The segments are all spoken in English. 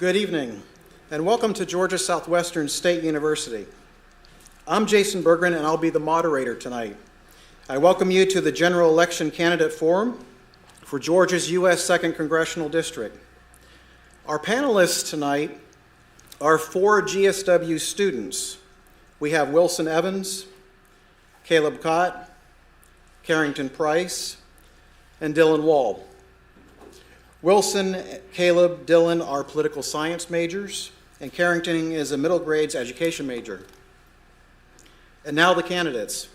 Good evening, and welcome to Georgia Southwestern State University. I'm Jason Berggren, and I'll be the moderator tonight. I welcome you to the General Election Candidate Forum for Georgia's U.S. 2nd Congressional District. Our panelists tonight are 4 GSW students. We have Wilson Evans, Caleb Cott, Carrington Price, and Dylan Wall. Wilson, Caleb, Dylan are political science majors, and Carrington is a middle grades education major. And now the candidates.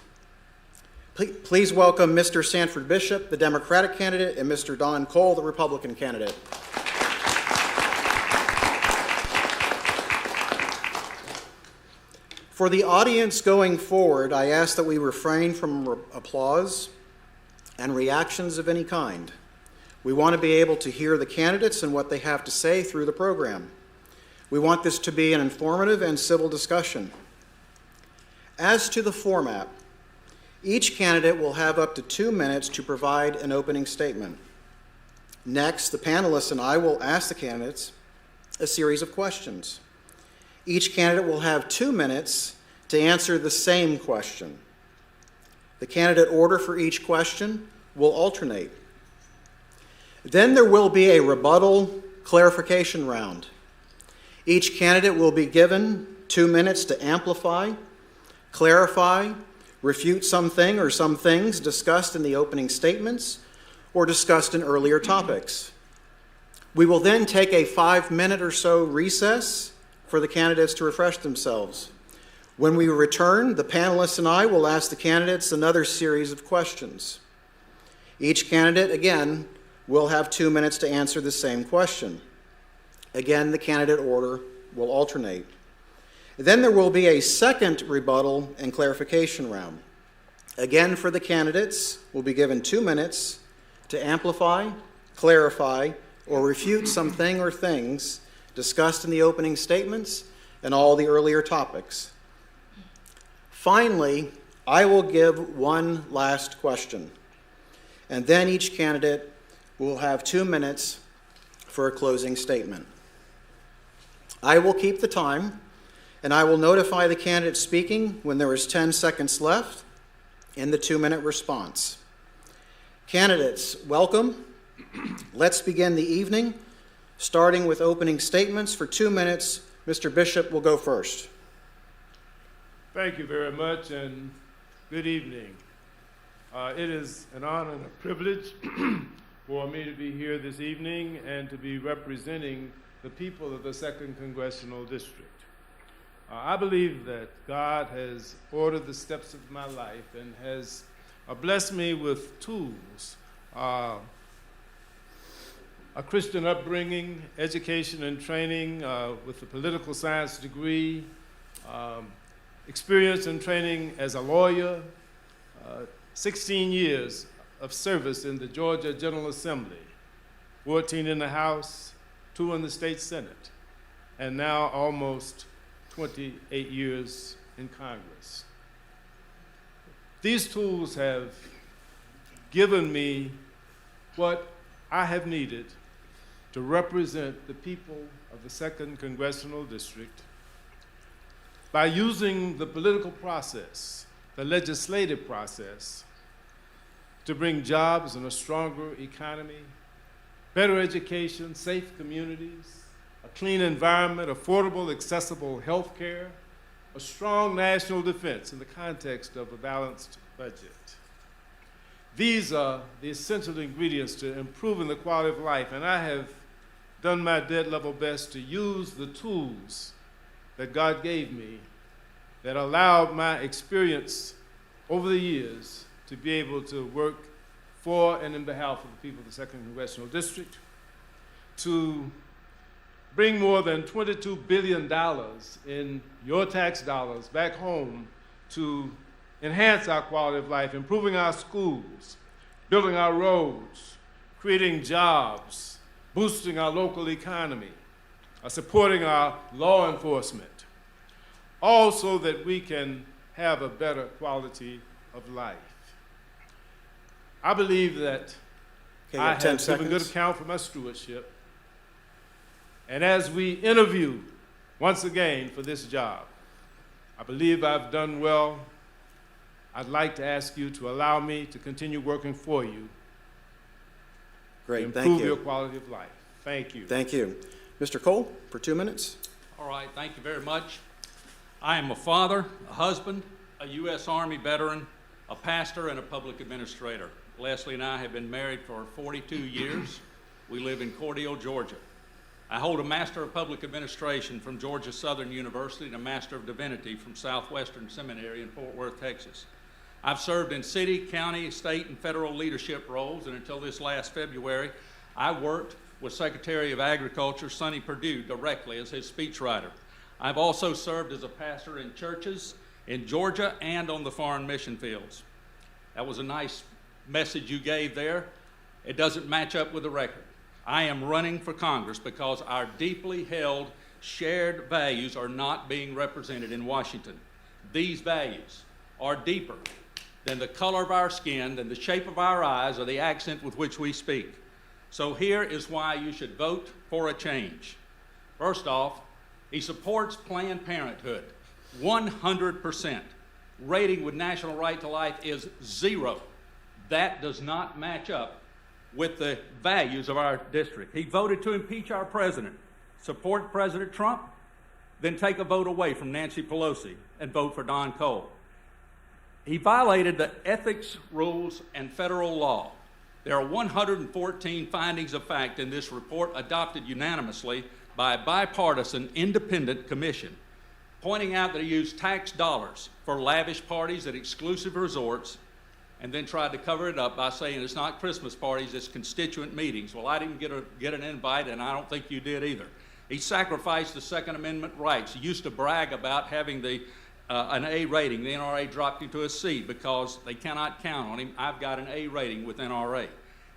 Please welcome Mr. Sanford Bishop, the Democratic candidate, and Mr. Don Cole, the Republican candidate. For the audience going forward, I ask that we refrain from applause and reactions of any kind. We want to be able to hear the candidates and what they have to say through the program. We want this to be an informative and civil discussion. As to the format, each candidate will have up to 2 minutes to provide an opening statement. Next, the panelists and I will ask the candidates a series of questions. Each candidate will have 2 minutes to answer the same question. The candidate order for each question will alternate. Then there will be a rebuttal clarification round. Each candidate will be given 2 minutes to amplify, clarify, refute something or some things discussed in the opening statements or discussed in earlier topics. We will then take a 5-minute or so recess for the candidates to refresh themselves. When we return, the panelists and I will ask the candidates another series of questions. Each candidate, again, will have 2 minutes to answer the same question. Again, the candidate order will alternate. Then there will be a second rebuttal and clarification round. Again, for the candidates, will be given 2 minutes to amplify, clarify, or refute something or things discussed in the opening statements and all the earlier topics. Finally, I will give one last question, and then each candidate will have 2 minutes for a closing statement. I will keep the time, and I will notify the candidate speaking when there is 10 seconds left in the 2-minute response. Candidates, welcome. Let's begin the evening, starting with opening statements. For 2 minutes, Mr. Bishop will go first. Thank you very much, and good evening. It is an honor and a privilege for me to be here this evening and to be representing the people of the 2nd Congressional District. I believe that God has ordered the steps of my life and has blessed me with tools, a Christian upbringing, education and training with a political science degree, experience and training as a lawyer, 16 years of service in the Georgia General Assembly, 14 in the House, 2 in the State Senate, and now almost 28 years in Congress. These tools have given me what I have needed to represent the people of the 2nd Congressional District by using the political process, the legislative process, to bring jobs and a stronger economy, better education, safe communities, a clean environment, affordable, accessible health care, a strong national defense in the context of a balanced budget. These are the essential ingredients to improving the quality of life, and I have done my dead level best to use the tools that God gave me that allowed my experience over the years to be able to work for and in behalf of the people of the 2nd Congressional District, to bring more than $22 billion in your tax dollars back home to enhance our quality of life, improving our schools, building our roads, creating jobs, boosting our local economy, supporting our law enforcement, all so that we can have a better quality of life. I believe that I have given good account for my stewardship, And as we interview once again for this job, I believe I've done well. I'd like to ask you to allow me to continue working for you Great, to thank improve you. your quality of life. Thank you. Thank you. Mr. Cole, for 2 minutes. All right, thank you very much. I am a father, a husband, a U.S. Army veteran, a pastor, and a public administrator. Leslie and I have been married for 42 years. We live in Cordele, Georgia. I hold a Master of Public Administration from Georgia Southern University and a Master of Divinity from Southwestern Seminary in Fort Worth, Texas. I've served in city, county, state, and federal leadership roles, and until this last February, I worked with Secretary of Agriculture Sonny Perdue directly as his speechwriter. I've also served as a pastor in churches in Georgia and on the foreign mission fields. That was a nice message you gave there. It doesn't match up with the record. I am running for Congress because our deeply held shared values are not being represented in Washington. These values are deeper than the color of our skin, than the shape of our eyes, or the accent with which we speak. So here is why you should vote for a change. First off, he supports Planned Parenthood, 100%. Rating with National Right to Life is 0. That does not match up with the values of our district. He voted to impeach our president, support President Trump, then take a vote away from Nancy Pelosi and vote for Don Cole. He violated the ethics rules and federal law. There are 114 findings of fact in this report adopted unanimously by a bipartisan independent commission, pointing out that he used tax dollars for lavish parties at exclusive resorts and then tried to cover it up by saying it's not Christmas parties, it's constituent meetings. Well, I didn't get an invite, and I don't think you did either. He sacrificed the Second Amendment rights. He used to brag about having an A rating. The NRA dropped him to a C because they cannot count on him. I've got an A rating with NRA.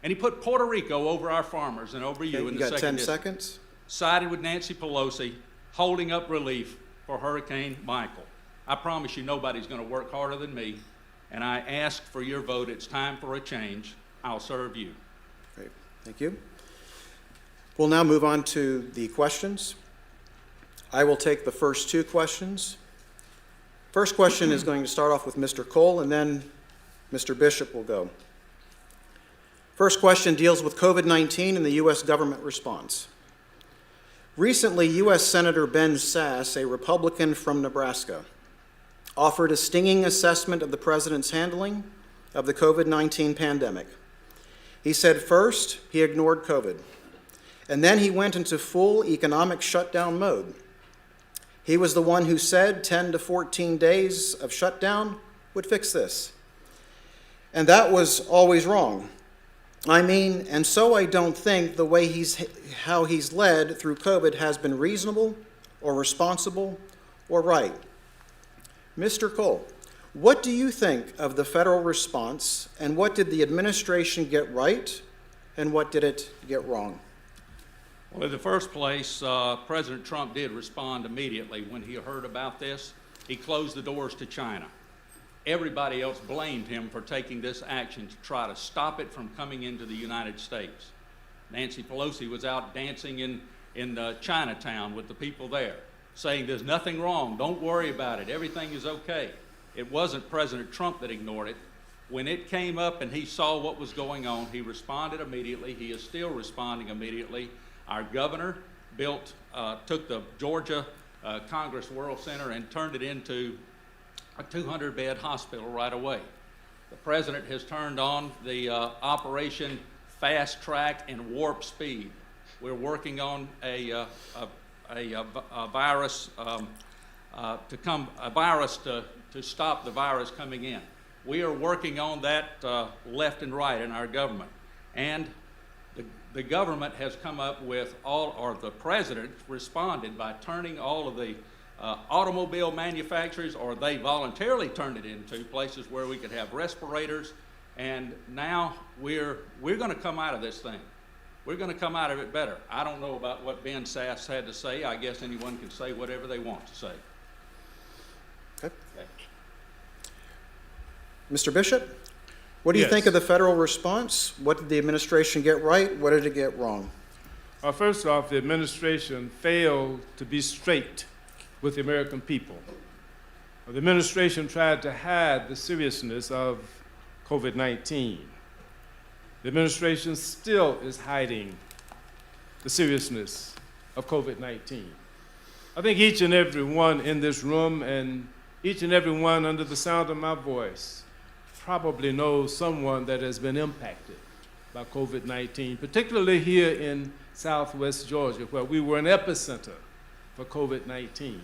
And he put Puerto Rico over our farmers and over you in the second You got 10 district. seconds. Sided with Nancy Pelosi, holding up relief for Hurricane Michael. I promise you nobody's going to work harder than me, and I ask for your vote. It's time for a change. I'll serve you. Great, thank you. We'll now move on to the questions. I will take the first 2 questions. First question is going to start off with Mr. Cole, and then Mr. Bishop will go. First question deals with COVID-19 and the U.S. government response. Recently, U.S. Senator Ben Sasse, a Republican from Nebraska, offered a stinging assessment of the president's handling of the COVID-19 pandemic. He said first, he ignored COVID, and then he went into full economic shutdown mode. He was the one who said 10 to 14 days of shutdown would fix this. And that was always wrong. I mean, and so I don't think the way how he's led through COVID has been reasonable or responsible or right. Mr. Cole, what do you think of the federal response, and what did the administration get right, and what did it get wrong? Well, in the first place, President Trump did respond immediately when he heard about this. He closed the doors to China. Everybody else blamed him for taking this action to try to stop it from coming into the United States. Nancy Pelosi was out dancing in Chinatown with the people there, saying there's nothing wrong, don't worry about it, everything is okay. It wasn't President Trump that ignored it. When it came up and he saw what was going on, he responded immediately. He is still responding immediately. Our governor took the Georgia Congress World Center and turned it into a 200-bed hospital right away. The president has turned on the Operation Fast Track and Warp Speed. We're working on a virus to stop the virus coming in. We are working on that left and right in our government. And the government has come up with the president responded by turning all of the automobile manufacturers, or they voluntarily turned it into places where we could have respirators. And now we're going to come out of this thing. We're going to come out of it better. I don't know about what Ben Sasse had to say. I guess anyone can say whatever they want to say. Okay. Mr. Bishop, what do you think of the federal response? What did the administration get right? What did it get wrong? First off, the administration failed to be straight with the American people. The administration tried to hide the seriousness of COVID-19. The administration still is hiding the seriousness of COVID-19. I think each and every one in this room and each and every one under the sound of my voice probably knows someone that has been impacted by COVID-19, particularly here in Southwest Georgia, where we were an epicenter for COVID-19.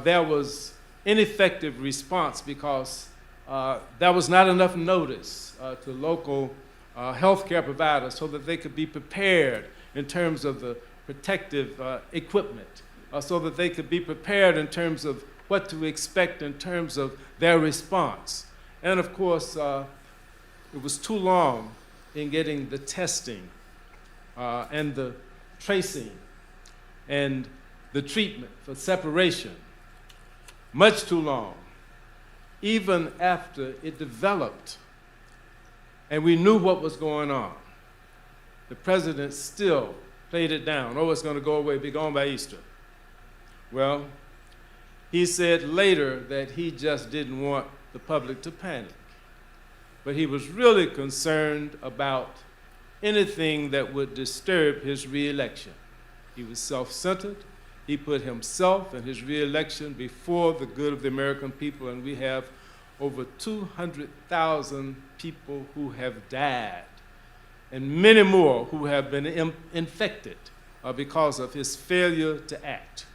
There was ineffective response because there was not enough notice to local healthcare providers so that they could be prepared in terms of the protective equipment, so that they could be prepared in terms of what to expect in terms of their response. And of course, it was too long in getting the testing and the tracing and the treatment for separation. Much too long. Even after it developed and we knew what was going on, the president still played it down. Oh, it's going to go away, be gone by Easter. Well, he said later that he just didn't want the public to panic. But he was really concerned about anything that would disturb his reelection. He was self-centered. He put himself and his reelection before the good of the American people, and we have over 200,000 people who have died, and many more who have been infected because of his failure to act.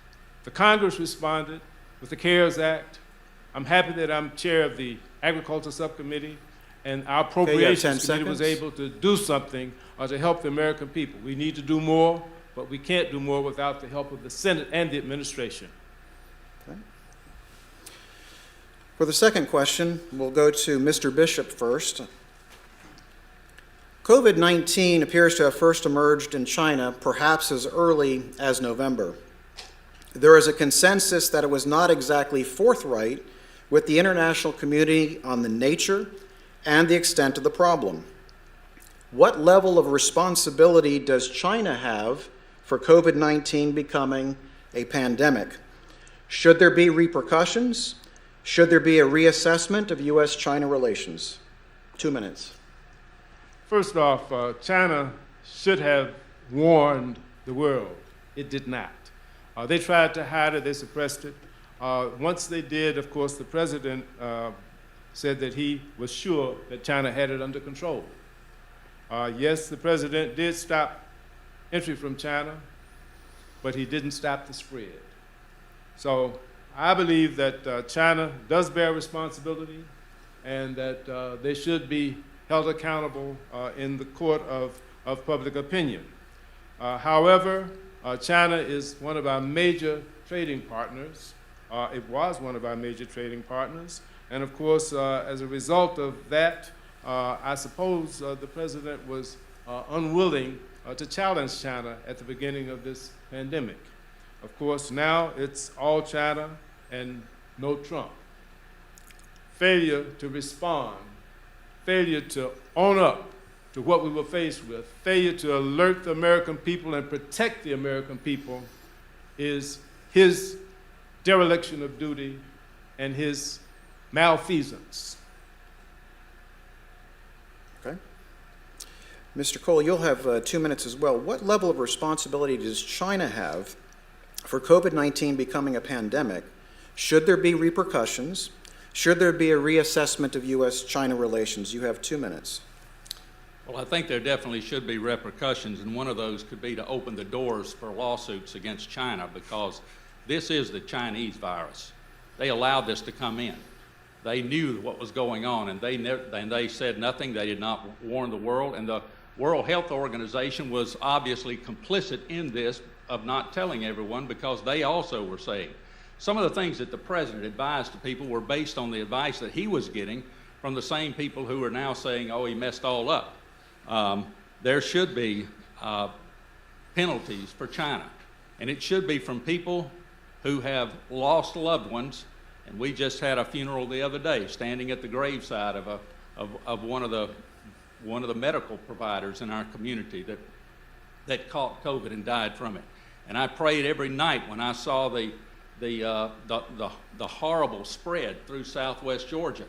The Congress responded with the CARES Act. I'm happy that I'm chair of the Agriculture Subcommittee, and our Appropriations Committee was able to do something to help the American people. We need to do more, but we can't do more without the help of the Senate and the administration. Okay. For the second question, we'll go to Mr. Bishop first. COVID-19 appears to have first emerged in China perhaps as early as November. There is a consensus that it was not exactly forthright with the international community on the nature and the extent of the problem. What level of responsibility does China have for COVID-19 becoming a pandemic? Should there be repercussions? Should there be a reassessment of U.S.-China relations? 2 minutes. First off, China should have warned the world. It did not. They tried to hide it, they suppressed it. Once they did, of course, the president said that he was sure that China had it under control. Yes, the president did stop entry from China, but he didn't stop the spread. So I believe that China does bear responsibility and that they should be held accountable in the court of public opinion. However, China is one of our major trading partners. It was one of our major trading partners. And of course, as a result of that, I suppose the president was unwilling to challenge China at the beginning of this pandemic. Of course, now it's all China and no Trump. Failure to respond, failure to own up to what we were faced with, failure to alert the American people and protect the American people is his dereliction of duty and his malfeasance. Okay. Mr. Cole, you'll have 2 minutes as well. What level of responsibility does China have for COVID-19 becoming a pandemic? Should there be repercussions? Should there be a reassessment of U.S.-China relations? You have 2 minutes. Well, I think there definitely should be repercussions, and one of those could be to open the doors for lawsuits against China, because this is the Chinese virus. They allowed this to come in. They knew what was going on, and they said nothing. They did not warn the world, and the World Health Organization was obviously complicit in this of not telling everyone, because they also were saying. Some of the things that the president advised to people were based on the advice that he was getting from the same people who are now saying, oh, he messed all up. There should be penalties for China, and it should be from people who have lost loved ones. And we just had a funeral the other day, standing at the graveside of one of the medical providers in our community that that caught COVID and died from it. And I prayed every night when I saw the horrible spread through southwest Georgia.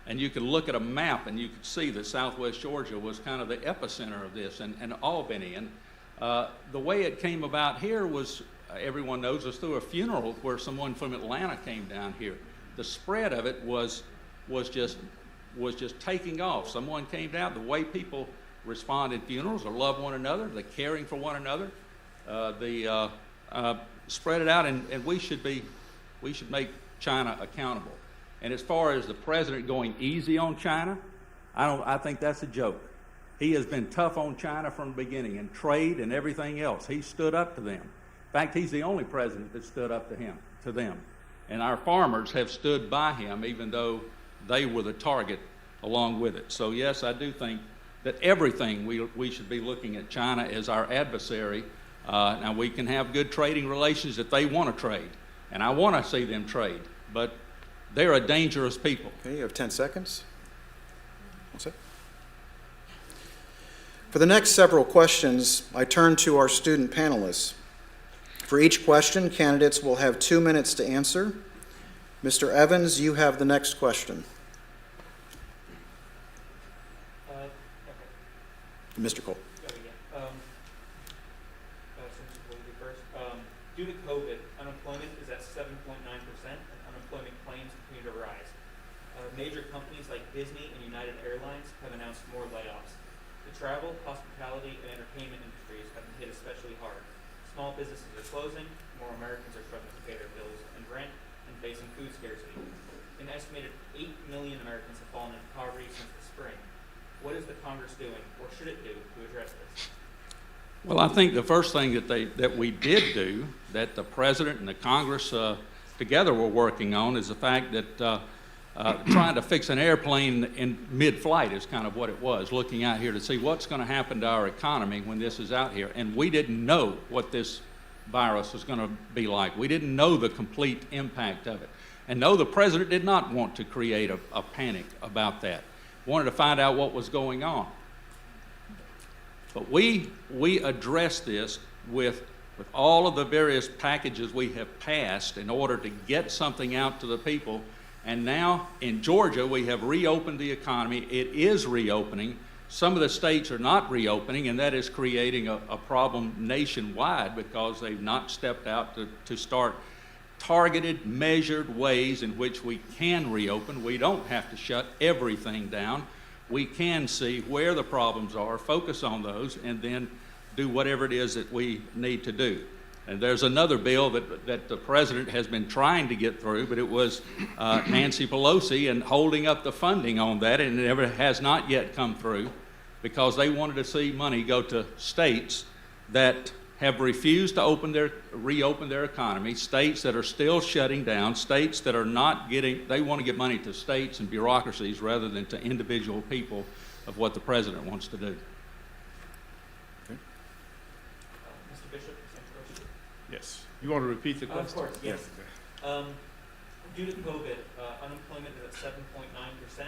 And you could look at a map and you could see that southwest Georgia was kind of the epicenter of this, and Albany. And the way it came about here was, everyone knows, was through a funeral where someone from Atlanta came down here. The spread of it was just taking off. Someone came down. The way people respond in funerals or love one another, the caring for one another, spread it out, and we should make China accountable. And as far as the president going easy on China, I think that's a joke. He has been tough on China from the beginning, in trade and everything else. He stood up to them. In fact, he's the only president that stood up to them. And our farmers have stood by him, even though they were the target along with it. So yes, I do think that everything we should be looking at China as our adversary. Now, we can have good trading relations if they want to trade, and I want to see them trade, but they're a dangerous people. Okay, you have 10 seconds. What's it? For the next several questions, I turn to our student panelists. For each question, candidates will have 2 minutes to answer. Mr. Evans, you have the next question. Okay. Mr. Cole. Due to COVID, unemployment is at 7.9%, and unemployment claims continue to rise. Major companies like Disney and United Airlines have announced more layoffs. The travel, hospitality, and entertainment industries have been hit especially hard. Small businesses are closing, more Americans are struggling to pay their bills and rent, and facing food scarcity. An estimated 8 million Americans have fallen into poverty since the spring. What is the Congress doing, or should it do, to address this? Well, I think the first thing that we did do, that the president and the Congress together were working on, is the fact that trying to fix an airplane in mid-flight is kind of what it was, looking out here to see what's going to happen to our economy when this is out here. And we didn't know what this virus was going to be like. We didn't know the complete impact of it. And no, the president did not want to create a panic about that. Wanted to find out what was going on. But we addressed this with all of the various packages we have passed in order to get something out to the people. And now in Georgia, we have reopened the economy. It is reopening. Some of the states are not reopening, and that is creating a problem nationwide because they've not stepped out to start targeted, measured ways in which we can reopen. We don't have to shut everything down. We can see where the problems are, focus on those, and then do whatever it is that we need to do. And there's another bill that the president has been trying to get through, but it was Nancy Pelosi and holding up the funding on that, and it has not yet come through because they wanted to see money go to states that have refused to reopen their economy, states that are still shutting down, states that are not getting, they want to give money to states and bureaucracies rather than to individual people of what the president wants to do. Okay. Mr. Bishop, same question. Yes. You want to repeat the question? Of course, yes. Due to COVID, unemployment is at 7.9%,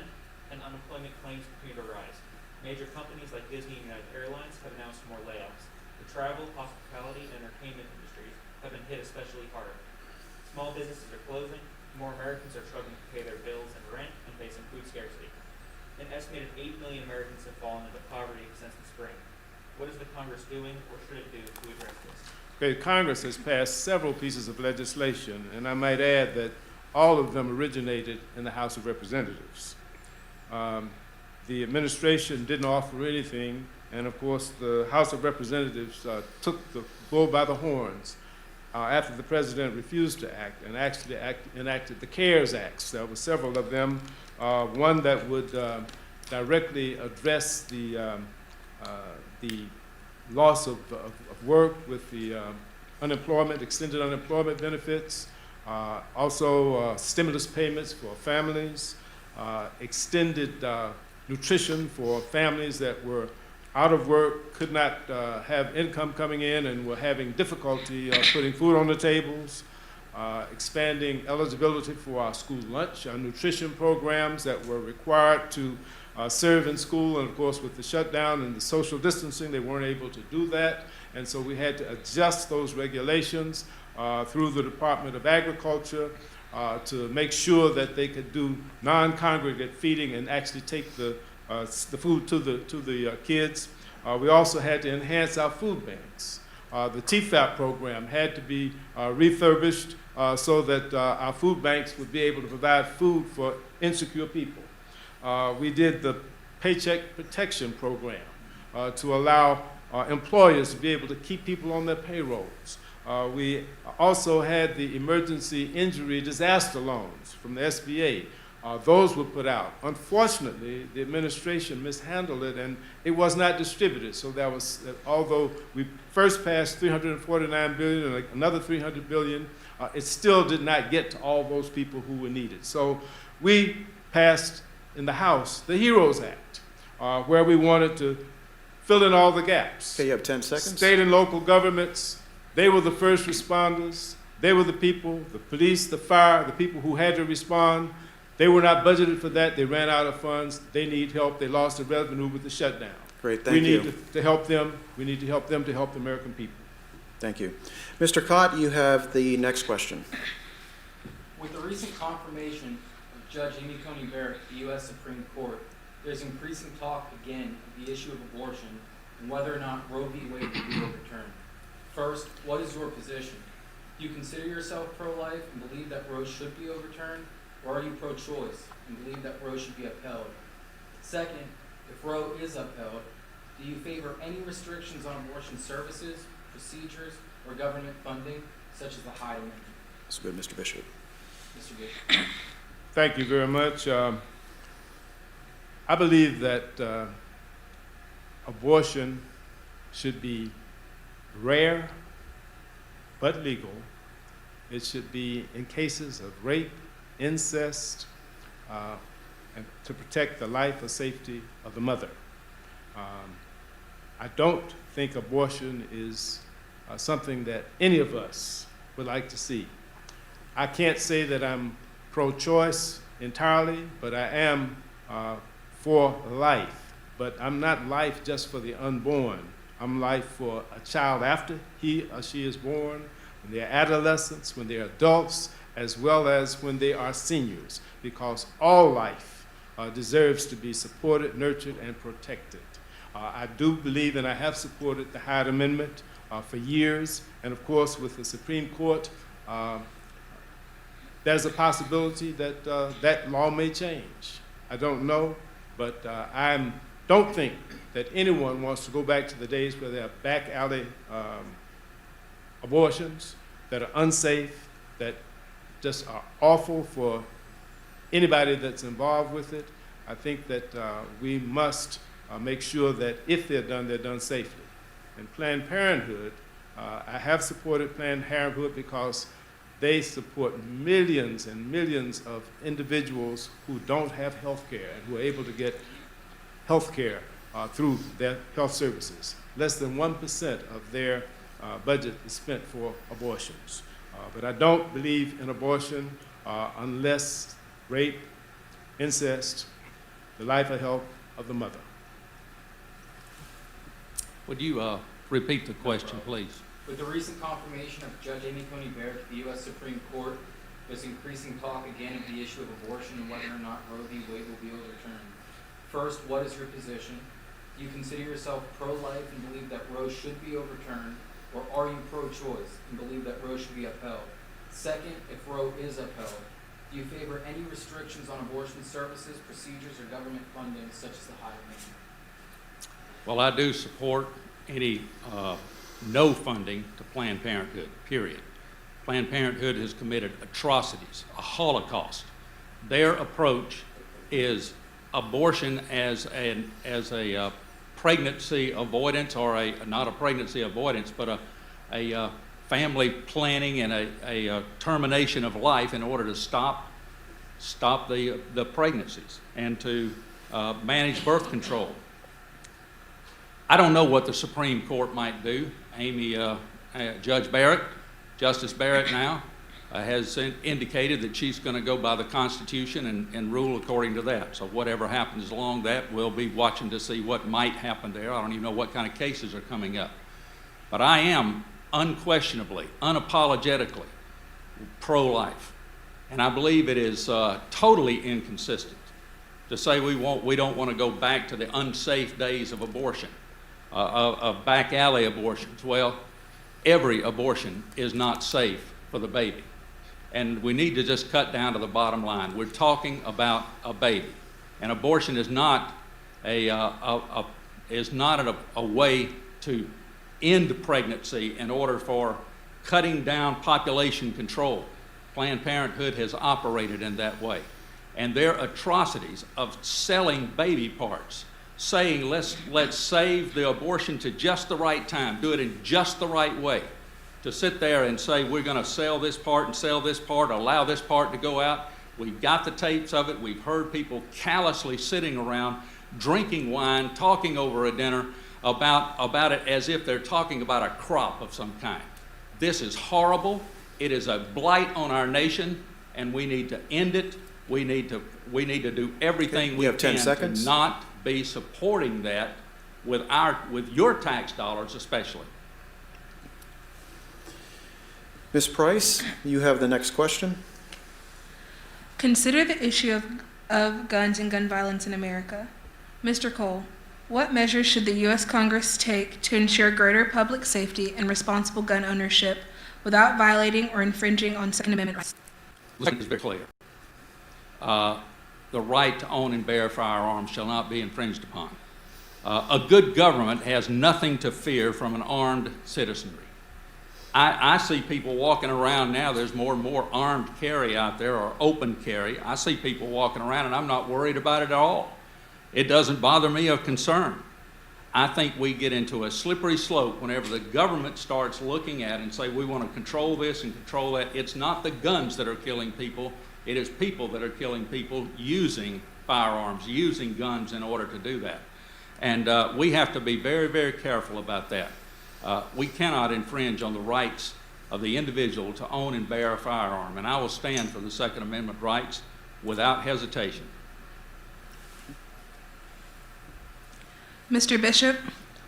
and unemployment claims continue to rise. Major companies like Disney and United Airlines have announced more layoffs. The travel, hospitality, and entertainment industries have been hit especially hard. Small businesses are closing, more Americans are struggling to pay their bills and rent, and facing food scarcity. An estimated 8 million Americans have fallen into poverty since the spring. What is the Congress doing, or should it do, to address this? Okay, Congress has passed several pieces of legislation, and I might add that all of them originated in the House of Representatives. The administration didn't offer anything, and of course the House of Representatives took the bull by the horns after the president refused to act and actually enacted the CARES Acts. There were several of them. One that would directly address the loss of work with the unemployment, extended unemployment benefits, also stimulus payments for families, extended nutrition for families that were out of work, could not have income coming in, and were having difficulty putting food on the tables, expanding eligibility for our school lunch, our nutrition programs that were required to serve in school, and of course with the shutdown and the social distancing, they weren't able to do that. And so we had to adjust those regulations through the Department of Agriculture to make sure that they could do non-congregate feeding and actually take the food to the kids. We also had to enhance our food banks. The TFAP program had to be refurbished so that our food banks would be able to provide food for insecure people. We did the Paycheck Protection Program to allow employers to be able to keep people on their payrolls. We also had the emergency injury disaster loans from the SBA. Those were put out. Unfortunately, the administration mishandled it and it was not distributed. So that was, although we first passed $349 billion and another $300 billion, it still did not get to all those people who were needed. So we passed in the House the HEROES Act, where we wanted to fill in all the gaps. Okay, you have 10 seconds. State and local governments, they were the first responders. They were the people, the police, the fire, the people who had to respond. They were not budgeted for that. They ran out of funds. They need help. They lost the revenue with the shutdown. Great, thank you. We need to help them. We need to help them to help the American people. Thank you. Mr. Cott, you have the next question. With the recent confirmation of Judge Amy Coney Barrett at the U.S. Supreme Court, there's increasing talk again of the issue of abortion and whether or not Roe v. Wade will be overturned. First, what is your position? Do you consider yourself pro-life and believe that Roe should be overturned? Or are you pro-choice and believe that Roe should be upheld? Second, if Roe is upheld, do you favor any restrictions on abortion services, procedures, or government funding, such as the Hyde Amendment? That's good, Mr. Bishop. Mr. Bishop. Thank you very much. I believe that abortion should be rare but legal. It should be in cases of rape, incest, and to protect the life or safety of the mother. I don't think abortion is something that any of us would like to see. I can't say that I'm pro-choice entirely, but I am for life. But I'm not life just for the unborn. I'm life for a child after he or she is born, when they're adolescents, when they're adults, as well as when they are seniors, because all life deserves to be supported, nurtured, and protected. I do believe, and I have supported the Hyde Amendment for years, and of course with the Supreme Court, there's a possibility that that law may change. I don't know, but I don't think that anyone wants to go back to the days where there are back alley abortions that are unsafe, that just are awful for anybody that's involved with it. I think that we must make sure that if they're done safely. And Planned Parenthood, I have supported Planned Parenthood because they support millions and millions of individuals who don't have health care and who are able to get health care through their health services. Less than 1% of their budget is spent for abortions. But I don't believe in abortion unless rape, incest, the life or health of the mother. Would you repeat the question, please? With the recent confirmation of Judge Amy Coney Barrett at the U.S. Supreme Court, there's increasing talk again of the issue of abortion and whether or not Roe v. Wade will be overturned. First, what is your position? Do you consider yourself pro-life and believe that Roe should be overturned, or are you pro-choice and believe that Roe should be upheld? Second, if Roe is upheld, do you favor any restrictions on abortion services, procedures, or government funding, such as the Hyde Amendment? Well, I do support any no funding to Planned Parenthood, period. Planned Parenthood has committed atrocities, a Holocaust. Their approach is abortion as a pregnancy avoidance, or not a pregnancy avoidance, but a family planning and a termination of life in order to stop the pregnancies and to manage birth control. I don't know what the Supreme Court might do. Judge Barrett, Justice Barrett now, has indicated that she's going to go by the Constitution and rule according to that. So whatever happens along that, we'll be watching to see what might happen there. I don't even know what kind of cases are coming up. But I am unquestionably, unapologetically pro-life. And I believe it is totally inconsistent to say we don't want to go back to the unsafe days of abortion, of back alley abortions. Well, every abortion is not safe for the baby. And we need to just cut down to the bottom line. We're talking about a baby. And abortion is not a way to end pregnancy in order for cutting down population control. Planned Parenthood has operated in that way. And their atrocities of selling baby parts, saying let's save the abortion to just the right time, do it in just the right way, to sit there and say we're going to sell this part and sell this part, allow this part to go out. We've got the tapes of it. We've heard people callously sitting around, drinking wine, talking over a dinner about it as if they're talking about a crop of some kind. This is horrible. It is a blight on our nation, and we need to end it. We need to do everything we can to not be supporting that with your tax dollars especially. Ms. Price, you have the next question. Consider the issue of guns and gun violence in America. Mr. Cole, what measures should the U.S. Congress take to ensure greater public safety and responsible gun ownership without violating or infringing on Second Amendment rights? Let's make this very clear. The right to own and bear firearms shall not be infringed upon. A good government has nothing to fear from an armed citizenry. I see people walking around now, there's more and more armed carry out there, or open carry. I see people walking around and I'm not worried about it at all. It doesn't bother me of concern. I think we get into a slippery slope whenever the government starts looking at it and say we want to control this and control that. It's not the guns that are killing people, it is people that are killing people using firearms, using guns in order to do that. And we have to be very, very careful about that. We cannot infringe on the rights of the individual to own and bear a firearm, and I will stand for the Second Amendment rights without hesitation. Mr. Bishop,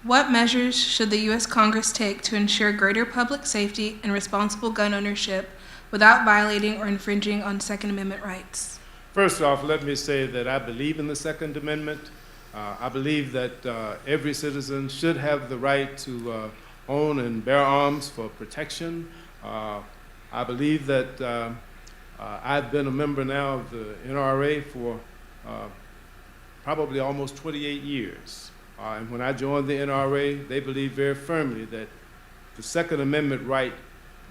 what measures should the U.S. Congress take to ensure greater public safety and responsible gun ownership without violating or infringing on Second Amendment rights? First off, let me say that I believe in the Second Amendment. I believe that every citizen should have the right to own and bear arms for protection. I believe that I've been a member now of the NRA for probably almost 28 years. And when I joined the NRA, they believed very firmly that the Second Amendment right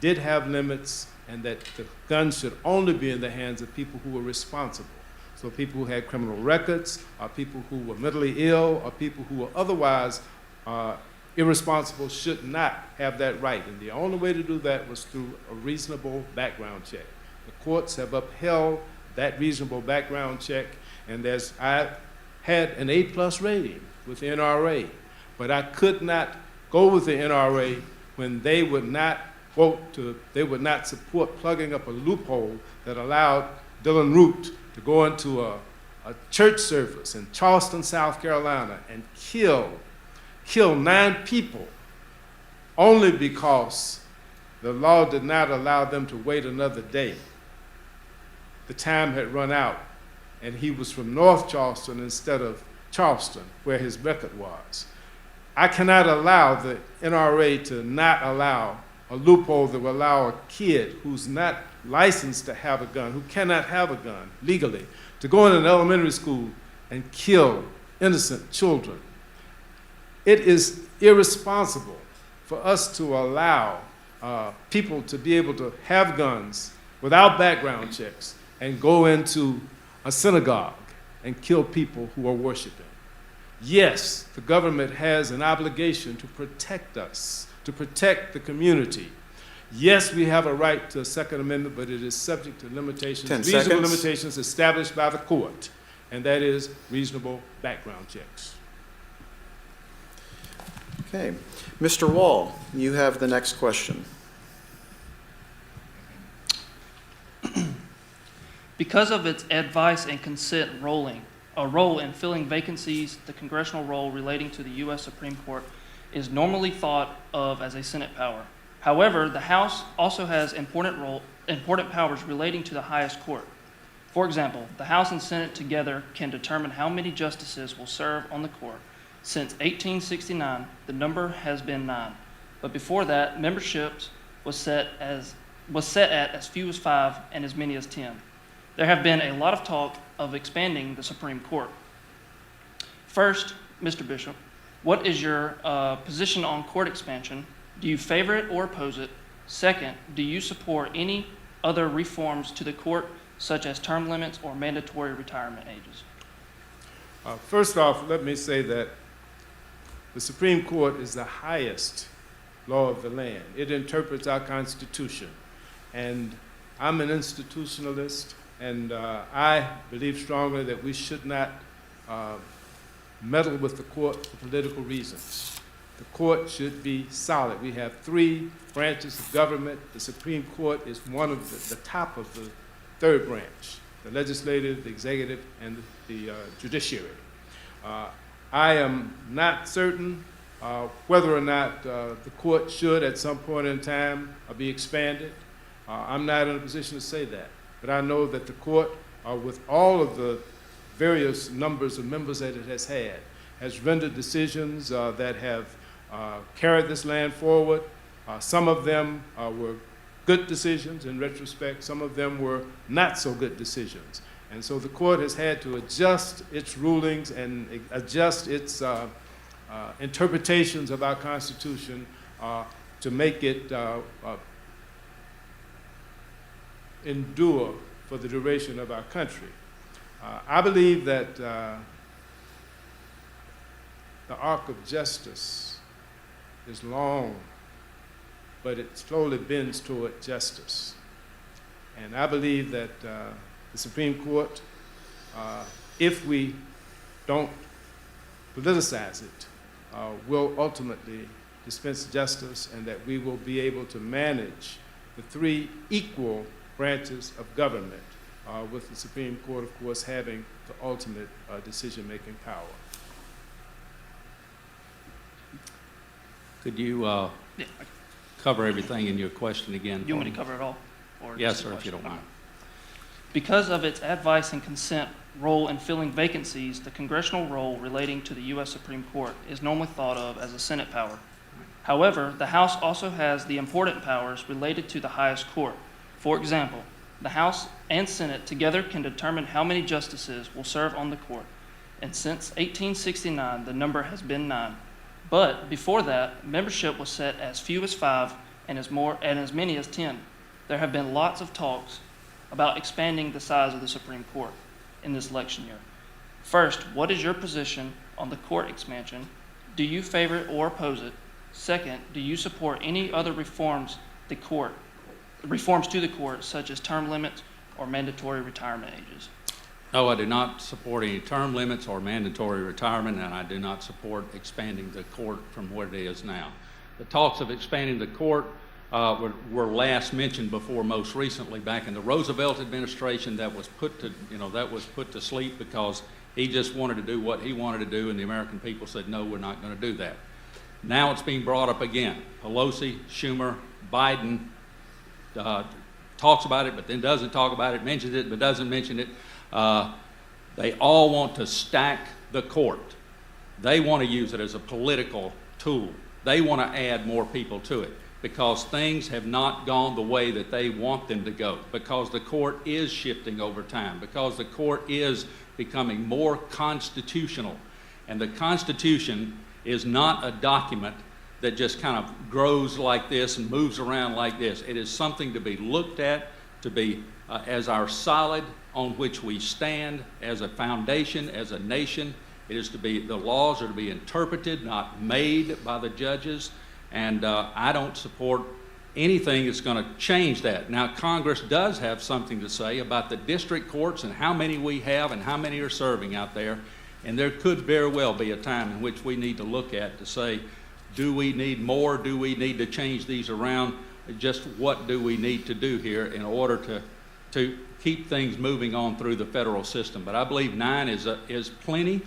did have limits and that the guns should only be in the hands of people who were responsible. So people who had criminal records, or people who were mentally ill, or people who were otherwise irresponsible should not have that right. And the only way to do that was through a reasonable background check. The courts have upheld that reasonable background check, and I had an A+ rating with the NRA, but I could not go with the NRA when they would not they would not support plugging up a loophole that allowed Dylan Root to go into a church service in Charleston, South Carolina, and kill 9 people only because the law did not allow them to wait another day. The time had run out, and he was from North Charleston instead of Charleston, where his record was. I cannot allow the NRA to not allow a loophole that will allow a kid who's not licensed to have a gun, who cannot have a gun legally, to go in an elementary school and kill innocent children. It is irresponsible for us to allow people to be able to have guns without background checks and go into a synagogue and kill people who are worshiping. Yes, the government has an obligation to protect us, to protect the community. Yes, we have a right to a Second Amendment, but it is subject to limitations, reasonable limitations established by the court, and that is reasonable background checks. Okay. Mr. Wall, you have the next question. Because of its advice and consent role in filling vacancies, the congressional role relating to the U.S. Supreme Court is normally thought of as a Senate power. However, the House also has important powers relating to the highest court. For example, the House and Senate together can determine how many justices will serve on the court. Since 1869, the number has been 9, but before that, membership was set at as few as 5 and as many as 10. There have been a lot of talk of expanding the Supreme Court. First, Mr. Bishop, what is your position on court expansion? Do you favor it or oppose it? Second, do you support any other reforms to the court, such as term limits or mandatory retirement ages? First off, let me say that the Supreme Court is the highest law of the land. It interprets our Constitution. And I'm an institutionalist, and I believe strongly that we should not meddle with the court for political reasons. The court should be solid. We have 3 branches of government. The Supreme Court is one of the top of the 3rd branch, the legislative, the executive, and the judiciary. I am not certain whether or not the court should at some point in time be expanded. I'm not in a position to say that, but I know that the court, with all of the various numbers of members that it has rendered decisions that have carried this land forward. Some of them were good decisions in retrospect. Some of them were not so good decisions. And so the court has had to adjust its rulings and adjust its interpretations of our Constitution to make it endure for the duration of our country. I believe that the arc of justice is long, but it slowly bends toward justice. And I believe that the Supreme Court, if we don't politicize it, will ultimately dispense justice, and that we will be able to manage the 3 equal branches of government, with the Supreme Court, of course, having the ultimate decision-making power. Could you cover everything in your question again? You want me to cover it all? Or Yes, just a sir, if you question? don't mind. Because of its advice and consent role in filling vacancies, the congressional role relating to the U.S. Supreme Court is normally thought of as a Senate power. However, the House also has the important powers related to the highest court. For example, the House and Senate together can determine how many justices will serve on the court. And since 1869, the number has been 9. But before that, membership was set as few as 5 and as many as 10. There have been lots of talks about expanding the size of the Supreme Court in this election year. First, what is your position on the court expansion? Do you favor it or oppose it? Second, do you support any other reforms to the court, such as term limits or mandatory retirement ages? No, I do not support any term limits or mandatory retirement, and I do not support expanding the court from what it is now. The talks of expanding the court were last mentioned before most recently back in the Roosevelt administration. That was put to sleep because he just wanted to do what he wanted to do, and the American people said, no, we're not going to do that. Now it's being brought up again. Pelosi, Schumer, Biden talks about it, but then doesn't talk about it, mentions it, but doesn't mention it. They all want to stack the court. They want to use it as a political tool. They want to add more people to it because things have not gone the way that they want them to go, because the court is shifting over time, because the court is becoming more constitutional. And the Constitution is not a document that just kind of grows like this and moves around like this. It is something to be looked at, to be as our solid on which we stand as a foundation, as a nation. It is to be, the laws are to be interpreted, not made by the judges. And I don't support anything that's going to change that. Now, Congress does have something to say about the district courts and how many we have and how many are serving out there. And there could very well be a time in which we need to look at to say, do we need more? Do we need to change these around? Just what do we need to do here in order to keep things moving on through the federal system? But I believe 9 is plenty.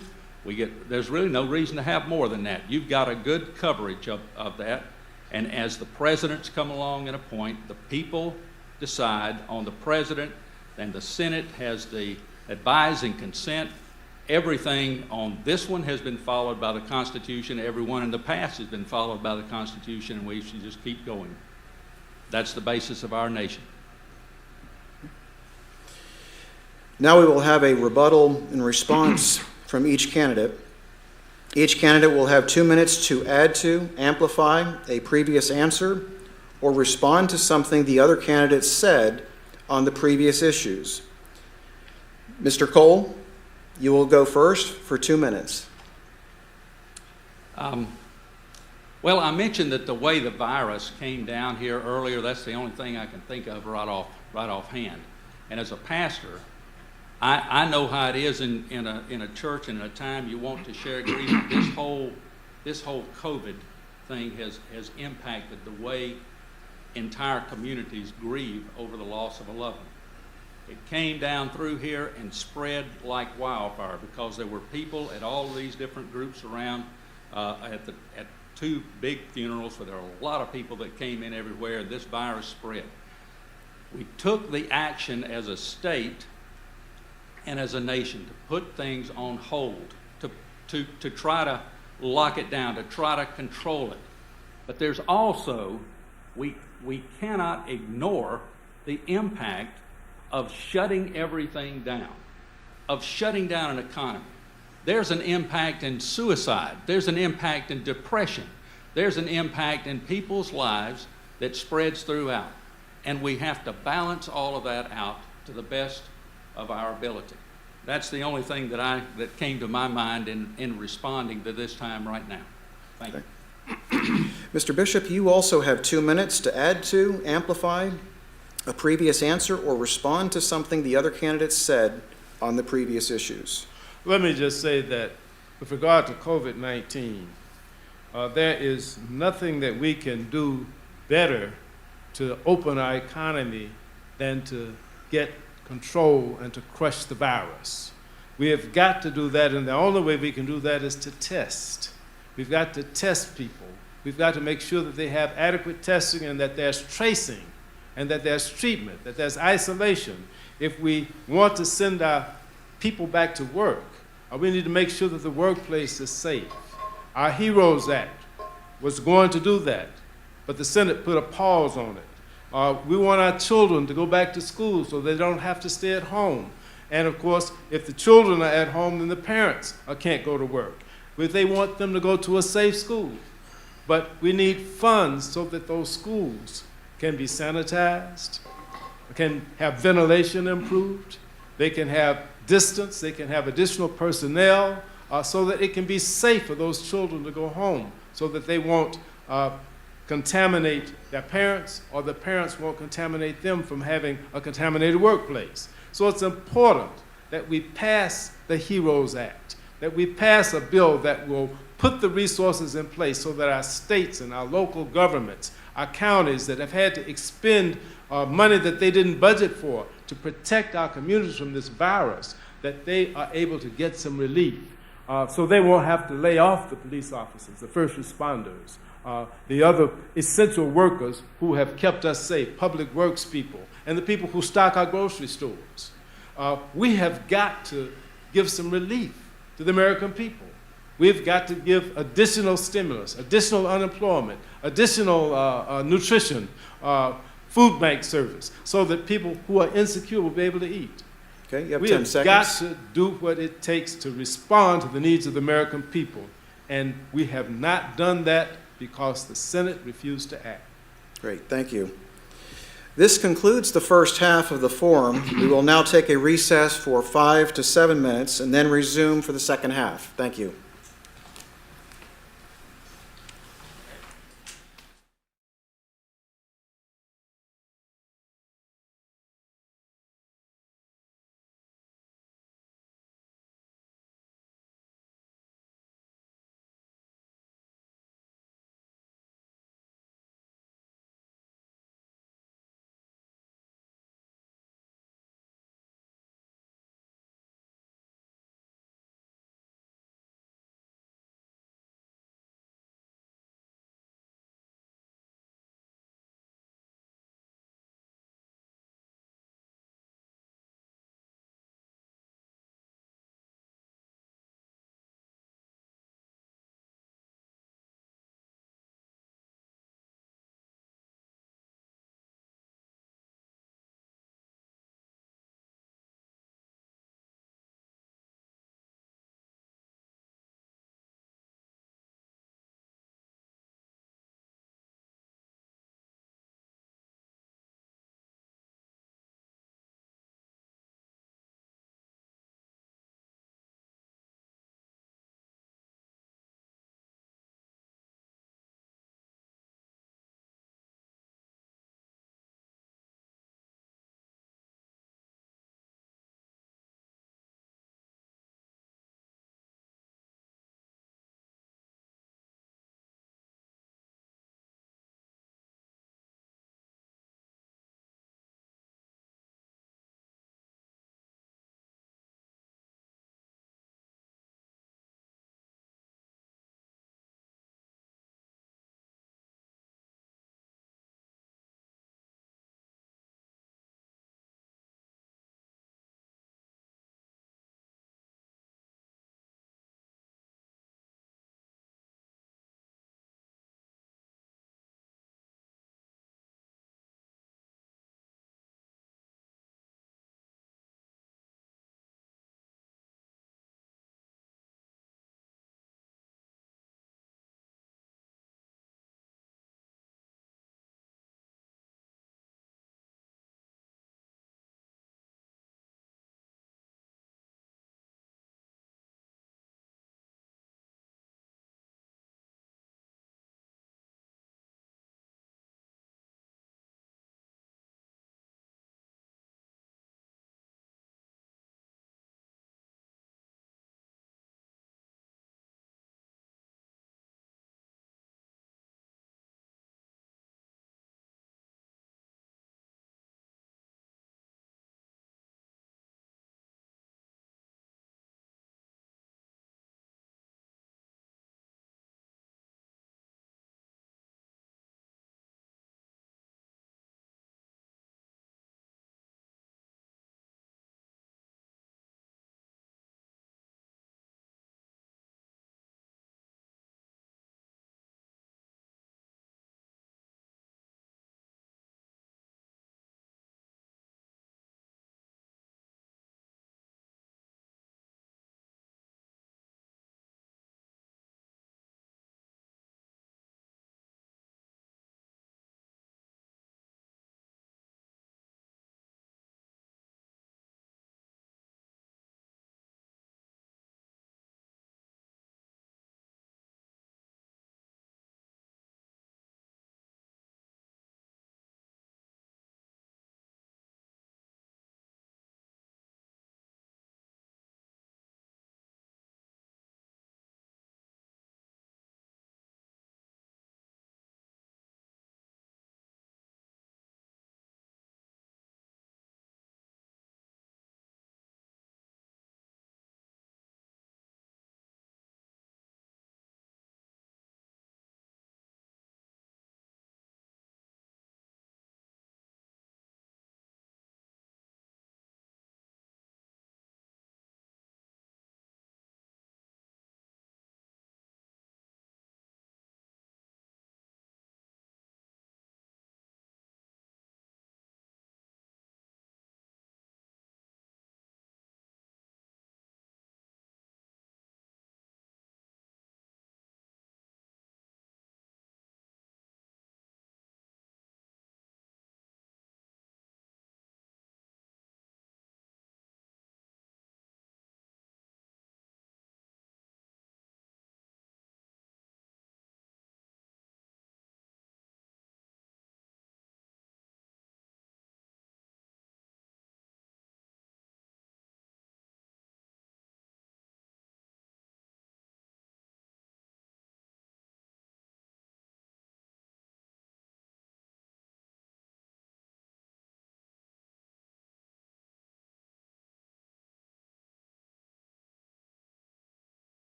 There's really no reason to have more than that. You've got a good coverage of that, and as the presidents come along and appoint, the people decide on the president, and the Senate has the advise and consent. Everything on this one has been followed by the Constitution. Everyone in the past has been followed by the Constitution, and we should just keep going. That's the basis of our nation. Now we will have a rebuttal and response from each candidate. Each candidate will have 2 minutes to add to, amplify a previous answer, or respond to something the other candidate said on the previous issues. Mr. Cole, you will go first for 2 minutes. Well, I mentioned that the way the virus came down here earlier, that's the only thing I can think of right offhand. And as a pastor, I know how it is in a church and in a time you want to share grief. This whole COVID thing has impacted the way entire communities grieve over the loss of a loved one. It came down through here and spread like wildfire because there were people at all of these different groups around at 2 big funerals where there were a lot of people that came in everywhere, and this virus spread. We took the action as a state and as a nation to put things on hold, to try to lock it down, to try to control it. But there's also, we cannot ignore the impact of shutting everything down, of shutting down an economy. There's an impact in suicide. There's an impact in depression. There's an impact in people's lives that spreads throughout. And we have to balance all of that out to the best of our ability. That's the only thing that came to my mind in responding to this time right now. Thank you. Mr. Bishop, you also have 2 minutes to add to, amplify a previous answer, or respond to something the other candidates said on the previous issues. Let me just say that with regard to COVID-19, there is nothing that we can do better to open our economy than to get control and to crush the virus. We have got to do that, and the only way we can do that is to test. We've got to test people. We've got to make sure that they have adequate testing and that there's tracing and that there's treatment, that there's isolation. If we want to send our people back to work, we need to make sure that the workplace is safe. Our HEROES Act was going to do that, but the Senate put a pause on it. We want our children to go back to school so they don't have to stay at home. And of course, if the children are at home, then the parents can't go to work. But they want them to go to a safe school. But we need funds so that those schools can be sanitized, can have ventilation improved, they can have distance, they can have additional personnel, so that it can be safe for those children to go home, so that they won't contaminate their parents, or the parents won't contaminate them from having a contaminated workplace. So it's important that we pass the HEROES Act, that we pass a bill that will put the resources in place so that our states and our local governments, our counties that have had to expend money that they didn't budget for to protect our communities from this virus, that they are able to get some relief. So they won't have to lay off the police officers, the first responders, the other essential workers who have kept us safe, public works people, and the people who stock our grocery stores. We have got to give some relief to the American people. We've got to give additional stimulus, additional unemployment, additional nutrition, food bank service, so that people who are insecure will be able to eat. Okay, you have We 10 have seconds. got to do what it takes to respond to the needs of the American people. And we have not done that because the Senate refused to act. Great, thank you. This concludes the first half of the forum. We will now take a recess for 5 to 7 minutes and then resume for the second half. Thank you.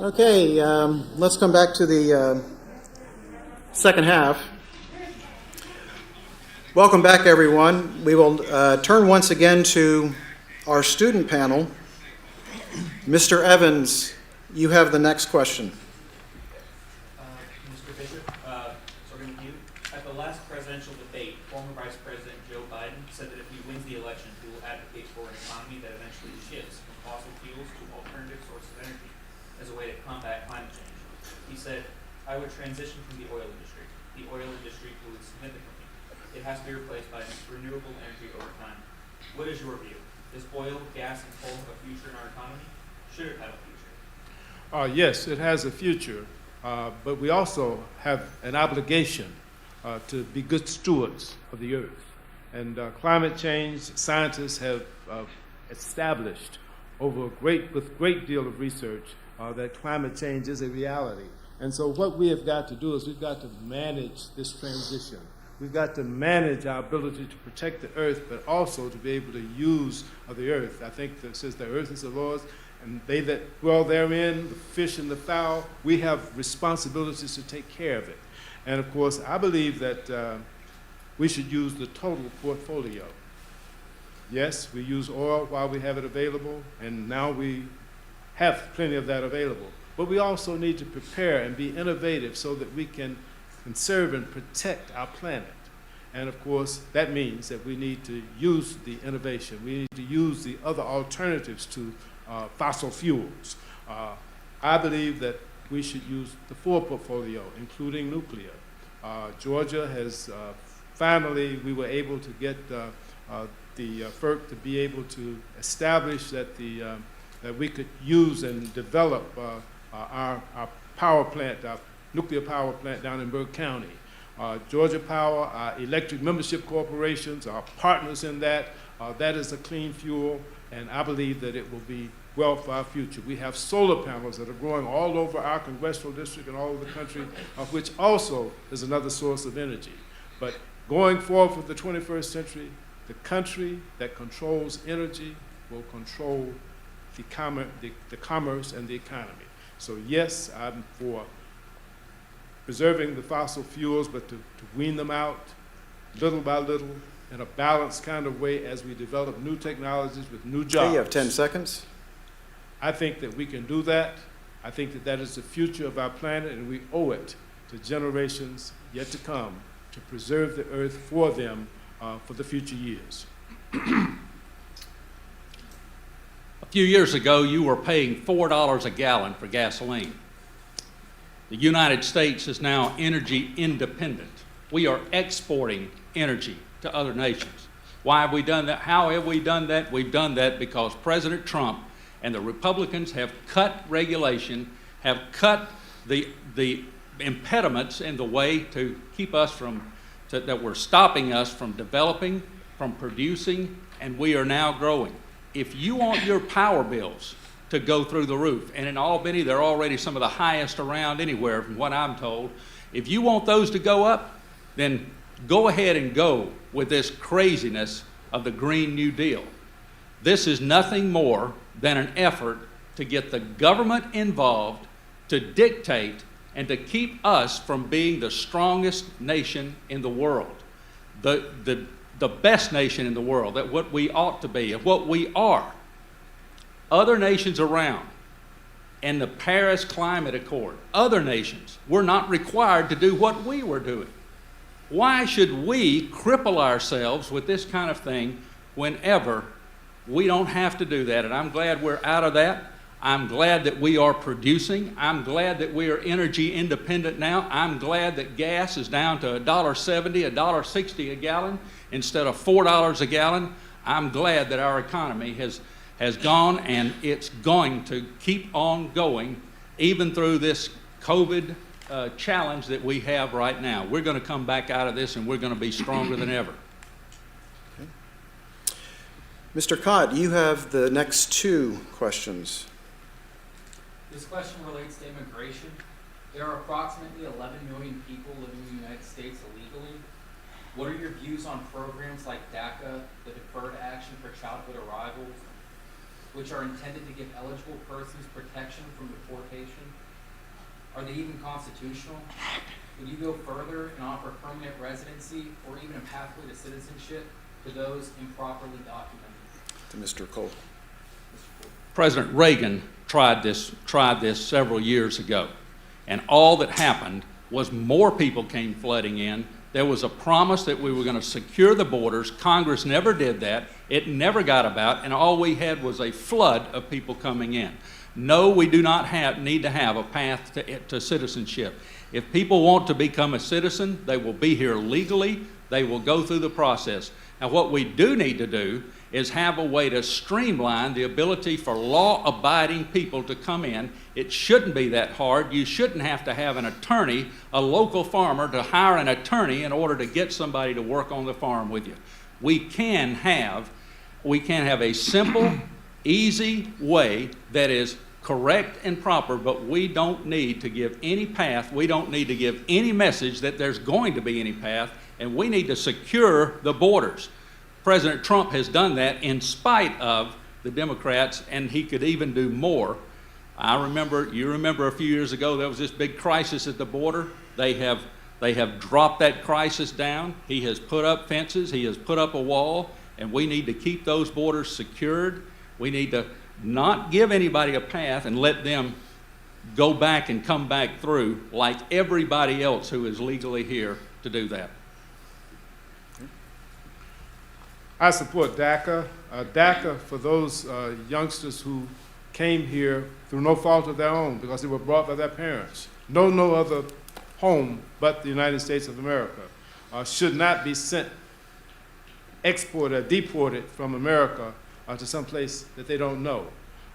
Okay, let's come back to the second half. Welcome back, everyone. We will turn once again to our student panel. Mr. Evans, you have the next question. Mr. Bishop, starting with you. At the last presidential debate, former Vice President Joe Biden said that if he wins the election, he will advocate for an economy that eventually shifts from fossil fuels to alternative sources of energy as a way to combat climate change. He said, I would transition from the oil industry. The oil industry polluts significantly. It has to be replaced by renewable energy over time. What is your view? Is oil, gas, and coal have a future in our economy? Should it have a future? Yes, it has a future, but we also have an obligation to be good stewards of the earth. And climate change, scientists have established with great deal of research that climate change is a reality. And so what we have got to do is we've got to manage this transition. We've got to manage our ability to protect the earth, but also to be able to use the earth. I think that since the earth is the Lord's, and they that dwell therein, the fish and the fowl, we have responsibilities to take care of it. And of course, I believe that we should use the total portfolio. Yes, we use oil while we have it available, and now we have plenty of that available. But we also need to prepare and be innovative so that we can conserve and protect our planet. And of course, that means that we need to use the innovation. We need to use the other alternatives to fossil fuels. I believe that we should use the full portfolio, including nuclear. Georgia has finally, we were able to get the FERC to be able to establish that that we could use and develop our power plant, our nuclear power plant down in Berg County. Georgia Power, our electric membership corporations, our partners in that, that is a clean fuel, and I believe that it will be well for our future. We have solar panels that are growing all over our congressional district and all over the country, which also is another source of energy. But going forward for the 21st century, the country that controls energy will control the commerce and the economy. So yes, I'm for preserving the fossil fuels, but to wean them out little by little in a balanced kind of way as we develop new technologies with new jobs. Okay, you have 10 seconds. I think that we can do that. I think that that is the future of our planet, and we owe it to generations yet to come to preserve the earth for them for the future years. A few years ago, you were paying $4 a gallon for gasoline. The United States is now energy independent. We are exporting energy to other nations. Why have we done that? How have we done that? We've done that because President Trump and the Republicans have cut regulation, have cut the impediments in the way to keep us from, that were stopping us from developing, from producing, and we are now growing. If you want your power bills to go through the roof, and in Albany, they're already some of the highest around anywhere from what I'm told, if you want those to go up, then go ahead and go with this craziness of the Green New Deal. This is nothing more than an effort to get the government involved to dictate and to keep us from being the strongest nation in the world, the best nation in the world, that what we ought to be and what we are. Other nations around, and the Paris Climate Accord, other nations were not required to do what we were doing. Why should we cripple ourselves with this kind of thing whenever We don't have to do that, and I'm glad we're out of that. I'm glad that we are producing. I'm glad that we are energy independent now. I'm glad that gas is down to $1.70, $1.60 a gallon instead of $4 a gallon. I'm glad that our economy has gone, and it's going to keep on going even through this COVID challenge that we have right now. We're going to come back out of this, and we're going to be stronger than ever. Okay. Mr. Cott, you have the next two questions. This question relates to immigration. There are approximately 11 million people living in the United States illegally. What are your views on programs like Daca, the Deferred Action for Childhood Arrivals, which are intended to give eligible persons protection from deportation? Are they even constitutional? Would you go further and offer permanent residency or even a pathway to citizenship to those improperly documented? To Mr. Cole. President Reagan tried this several years ago, and all that happened was more people came flooding in. There was a promise that we were going to secure the borders. Congress never did that. It never got about, and all we had was a flood of people coming in. No, we do not need to have a path to citizenship. If people want to become a citizen, they will be here legally. They will go through the process. Now, what we do need to do is have a way to streamline the ability for law-abiding people to come in. It shouldn't be that hard. You shouldn't have to have an attorney, a local farmer, to hire an attorney in order to get somebody to work on the farm with you. We can have a simple, easy way that is correct and proper, but we don't need to give any path. We don't need to give any message that there's going to be any path, and we need to secure the borders. President Trump has done that in spite of the Democrats, and he could even do more. You remember a few years ago there was this big crisis at the border. They have dropped that crisis down. He has put up fences. He has put up a wall, and we need to keep those borders secured. We need to not give anybody a path and let them go back and come back through like everybody else who is legally here to do that. I support DACA. DACA for those youngsters who came here through no fault of their own because they were brought by their parents. No other home but the United States of America should not be sent, exported, or deported from America to some place that they don't know.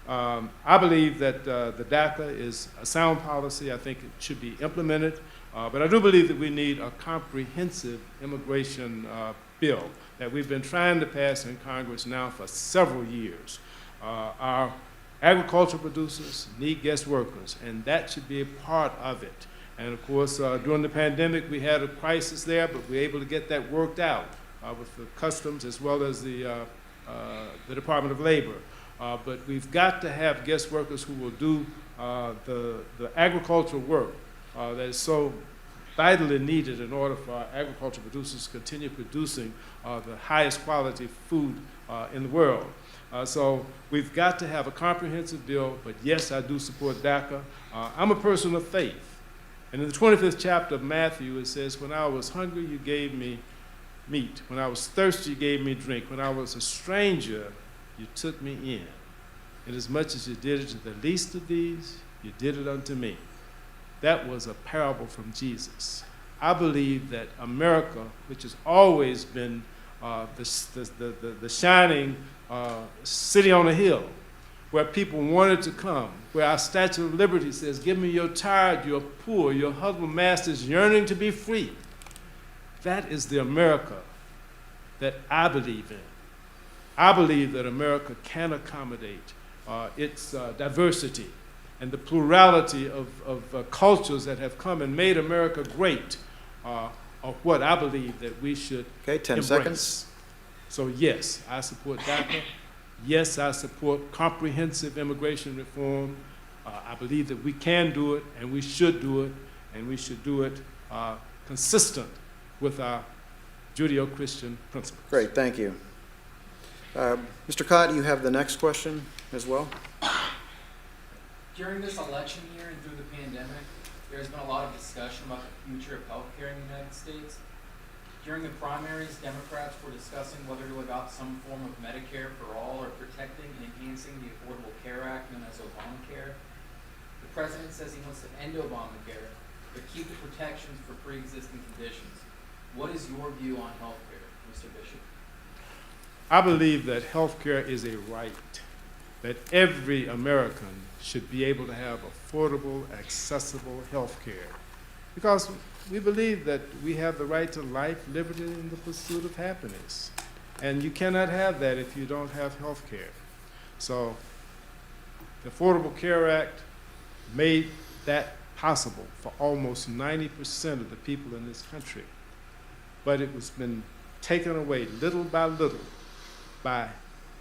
I believe that the DACA is a sound policy. I think it should be implemented. But I do believe that we need a comprehensive immigration bill that we've been trying to pass in Congress now for several years. Our agricultural producers need guest workers, and that should be a part of it. And of course, during the pandemic, we had a crisis there, but we were able to get that worked out with the customs as well as the Department of Labor. But we've got to have guest workers who will do the agricultural work that is so vitally needed in order for our agricultural producers to continue producing the highest quality food in the world. So we've got to have a comprehensive bill, but yes, I do support DACA. I'm a person of faith. And in the 25th chapter of Matthew, it says, when I was hungry, you gave me meat. When I was thirsty, you gave me drink. When I was a stranger, you took me in. And as much as you did it to the least of these, you did it unto me. That was a parable from Jesus. I believe that America, which has always been the shining city on a hill, where people wanted to come, where our Statue of Liberty says, give me your tired, your poor, your humble masters yearning to be free. That is the America that I believe in. I believe that America can accommodate its diversity and the plurality of cultures that have come and made America great are what I believe that we should Okay, 10 embrace. seconds. So yes, I support DACA. Yes, I support comprehensive immigration reform. I believe that we can do it, and we should do it, and we should do it consistent with our Judeo-Christian principles. Great, thank you. Mr. Cott, you have the next question as well. During this election year and through the pandemic, there's been a lot of discussion about the future of healthcare in the United States. During the primaries, Democrats were discussing whether to adopt some form of Medicare for all or protecting and enhancing the Affordable Care Act known as Obamacare. The president says he wants to end Obamacare, but keep the protections for pre-existing conditions. What is your view on health care, Mr. Bishop? I believe that health care is a right, that every American should be able to have affordable, accessible health care, because we believe that we have the right to life, liberty, and the pursuit of happiness. And you cannot have that if you don't have health care. So the Affordable Care Act made that possible for almost 90% of the people in this country. But it was been taken away little by little by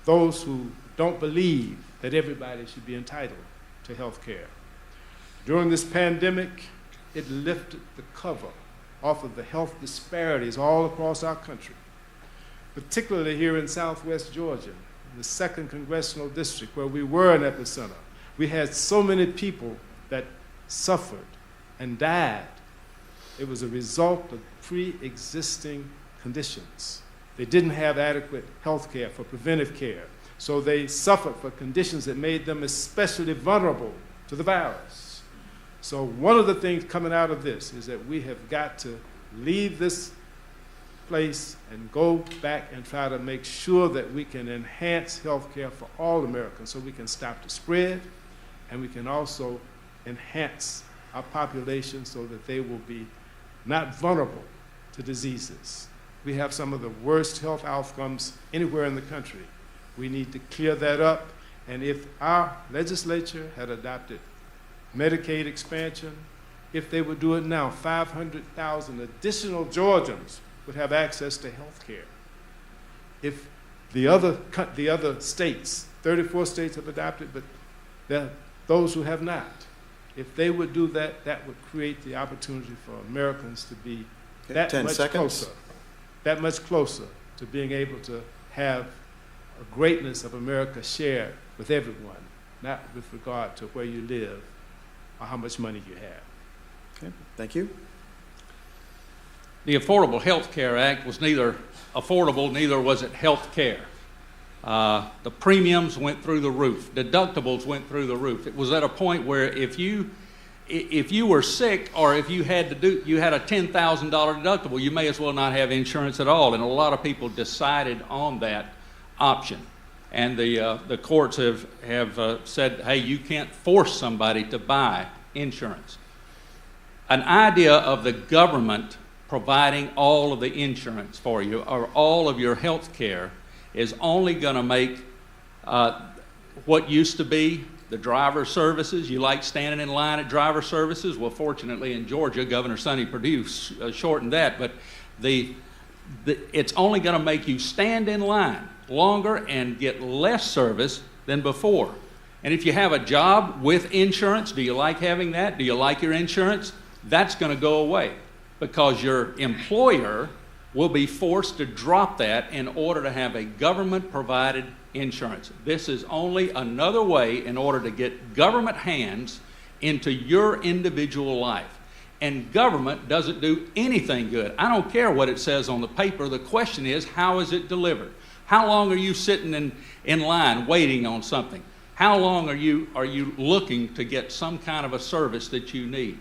those who don't believe that everybody should be entitled to health care. During this pandemic, it lifted the cover off of the health disparities all across our country, particularly here in Southwest Georgia, in the 2nd Congressional District, where we were an epicenter. We had so many people that suffered and died. It was a result of pre-existing conditions. They didn't have adequate health care for preventive care, so they suffered for conditions that made them especially vulnerable to the virus. So one of the things coming out of this is that we have got to leave this place and go back and try to make sure that we can enhance health care for all Americans so we can stop the spread, and we can also enhance our population so that they will be not vulnerable to diseases. We have some of the worst health outcomes anywhere in the country. We need to clear that up, and if our legislature had adopted Medicaid expansion, if they would do it now, 500,000 additional Georgians would have access to health care. If the other states, 34 states have adopted, but there are those who have not. If they would do that, that would create the opportunity for Americans to be that much closer to being able to have a greatness of America shared with everyone, not with regard to where you live or how much money you have. Okay, thank you. The Affordable Health Care Act was neither affordable, neither was it health care. The premiums went through the roof. Deductibles went through the roof. It was at a point where if you were sick or if you had a $10,000 deductible, you may as well not have insurance at all. And a lot of people decided on that option. And the courts have said, hey, you can't force somebody to buy insurance. An idea of the government providing all of the insurance for you or all of your health care is only going to make what used to be the driver services. You like standing in line at driver services? Well, fortunately in Georgia, Governor Sonny Perdue shortened that, but it's only going to make you stand in line longer and get less service than before. And if you have a job with insurance, do you like having that? Do you like your insurance? That's going to go away because your employer will be forced to drop that in order to have a government-provided insurance. This is only another way in order to get government hands into your individual life. And government doesn't do anything good. I don't care what it says on the paper. The question is, how is it delivered? How long are you sitting in line waiting on something? How long are you looking to get some kind of a service that you need?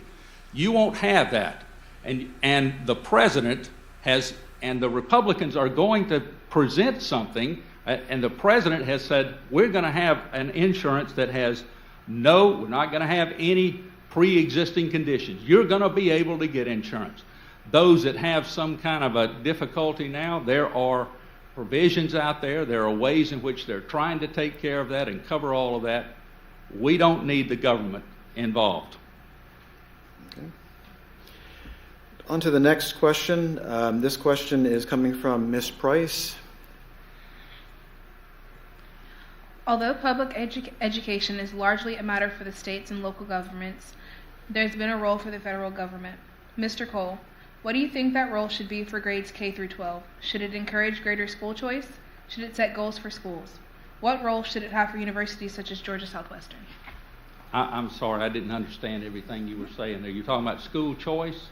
You won't have that. And the president has, and the Republicans are going to present something, and the president has said, we're going to have an insurance that has we're not going to have any pre-existing conditions. You're going to be able to get insurance. Those that have some kind of a difficulty now, there are provisions out there. There are ways in which they're trying to take care of that and cover all of that. We don't need the government involved. Okay. On to the next question. This question is coming from Ms. Price. Although public education is largely a matter for the states and local governments, there's been a role for the federal government. Mr. Cole, what do you think that role should be for grades K through 12? Should it encourage greater school choice? Should it set goals for schools? What role should it have for universities such as Georgia Southwestern? I'm sorry, I didn't understand everything you were saying there. You're talking about school choice?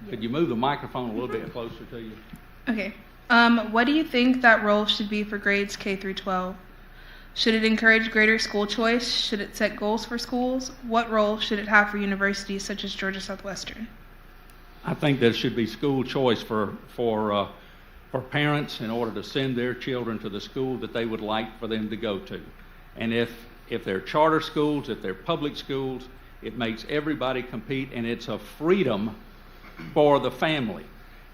Could you move the microphone a little bit closer to you? Okay. What do you think that role should be for grades K through 12? Should it encourage greater school choice? Should it set goals for schools? What role should it have for universities such as Georgia Southwestern? I think there should be school choice for parents in order to send their children to the school that they would like for them to go to. And if they're charter schools, if they're public schools, it makes everybody compete, and it's a freedom for the family.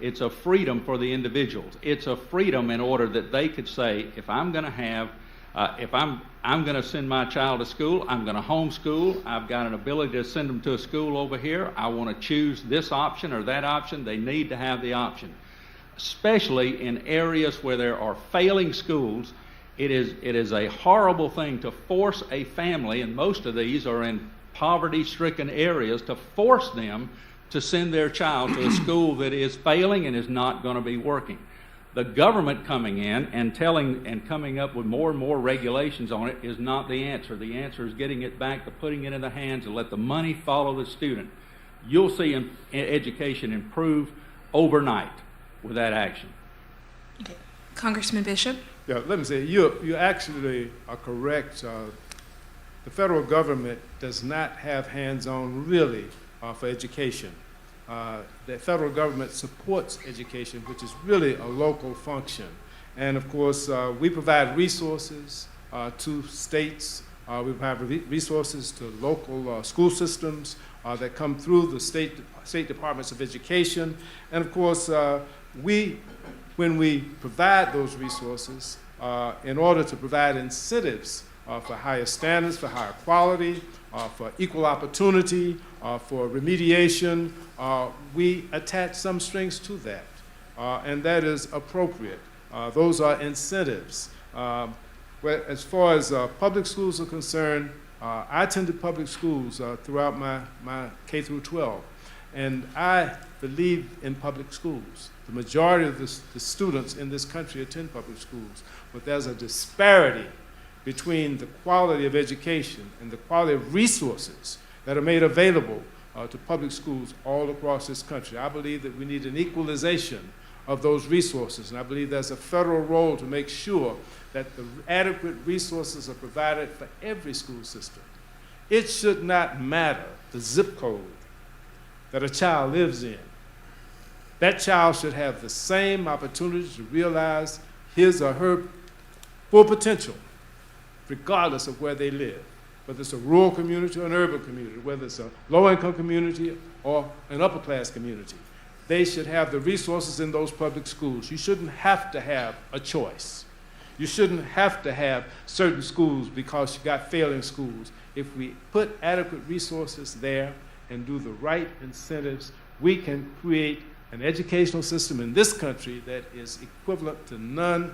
It's a freedom for the individuals. It's a freedom in order that they could say, if I'm going to have, if I'm going to send my child to school, I'm going to homeschool, I've got an ability to send them to a school over here, I want to choose this option or that option, they need to have the option. Especially in areas where there are failing schools, it is a horrible thing to force a family, and most of these are in poverty-stricken areas, to force them to send their child to a school that is failing and is not going to be working. The government coming in and coming up with more and more regulations on it is not the answer. The answer is getting it back to putting it in the hands and let the money follow the student. You'll see education improve overnight with that action. Okay. Congressman Bishop? Yeah, let me say, you actually are correct. The federal government does not have hands-on really for education. The federal government supports education, which is really a local function. And of course, we provide resources to states. We provide resources to local school systems that come through the state departments of education. And of course, when we provide those resources, in order to provide incentives for higher standards, for higher quality, for equal opportunity, for remediation, we attach some strings to that, and that is appropriate. Those are incentives. As far as public schools are concerned, I attended public schools throughout my K through 12, and I believe in public schools. The majority of the students in this country attend public schools, but there's a disparity between the quality of education and the quality of resources that are made available to public schools all across this country. I believe that we need an equalization of those resources, and I believe there's a federal role to make sure that the adequate resources are provided for every school system. It should not matter the zip code that a child lives in. That child should have the same opportunity to realize his or her full potential, regardless of where they live, whether it's a rural community or an urban community, whether it's a low-income community or an upper-class community. They should have the resources in those public schools. You shouldn't have to have a choice. You shouldn't have to have certain schools because you got failing schools. If we put adequate resources there and do the right incentives, we can create an educational system in this country that is equivalent to none.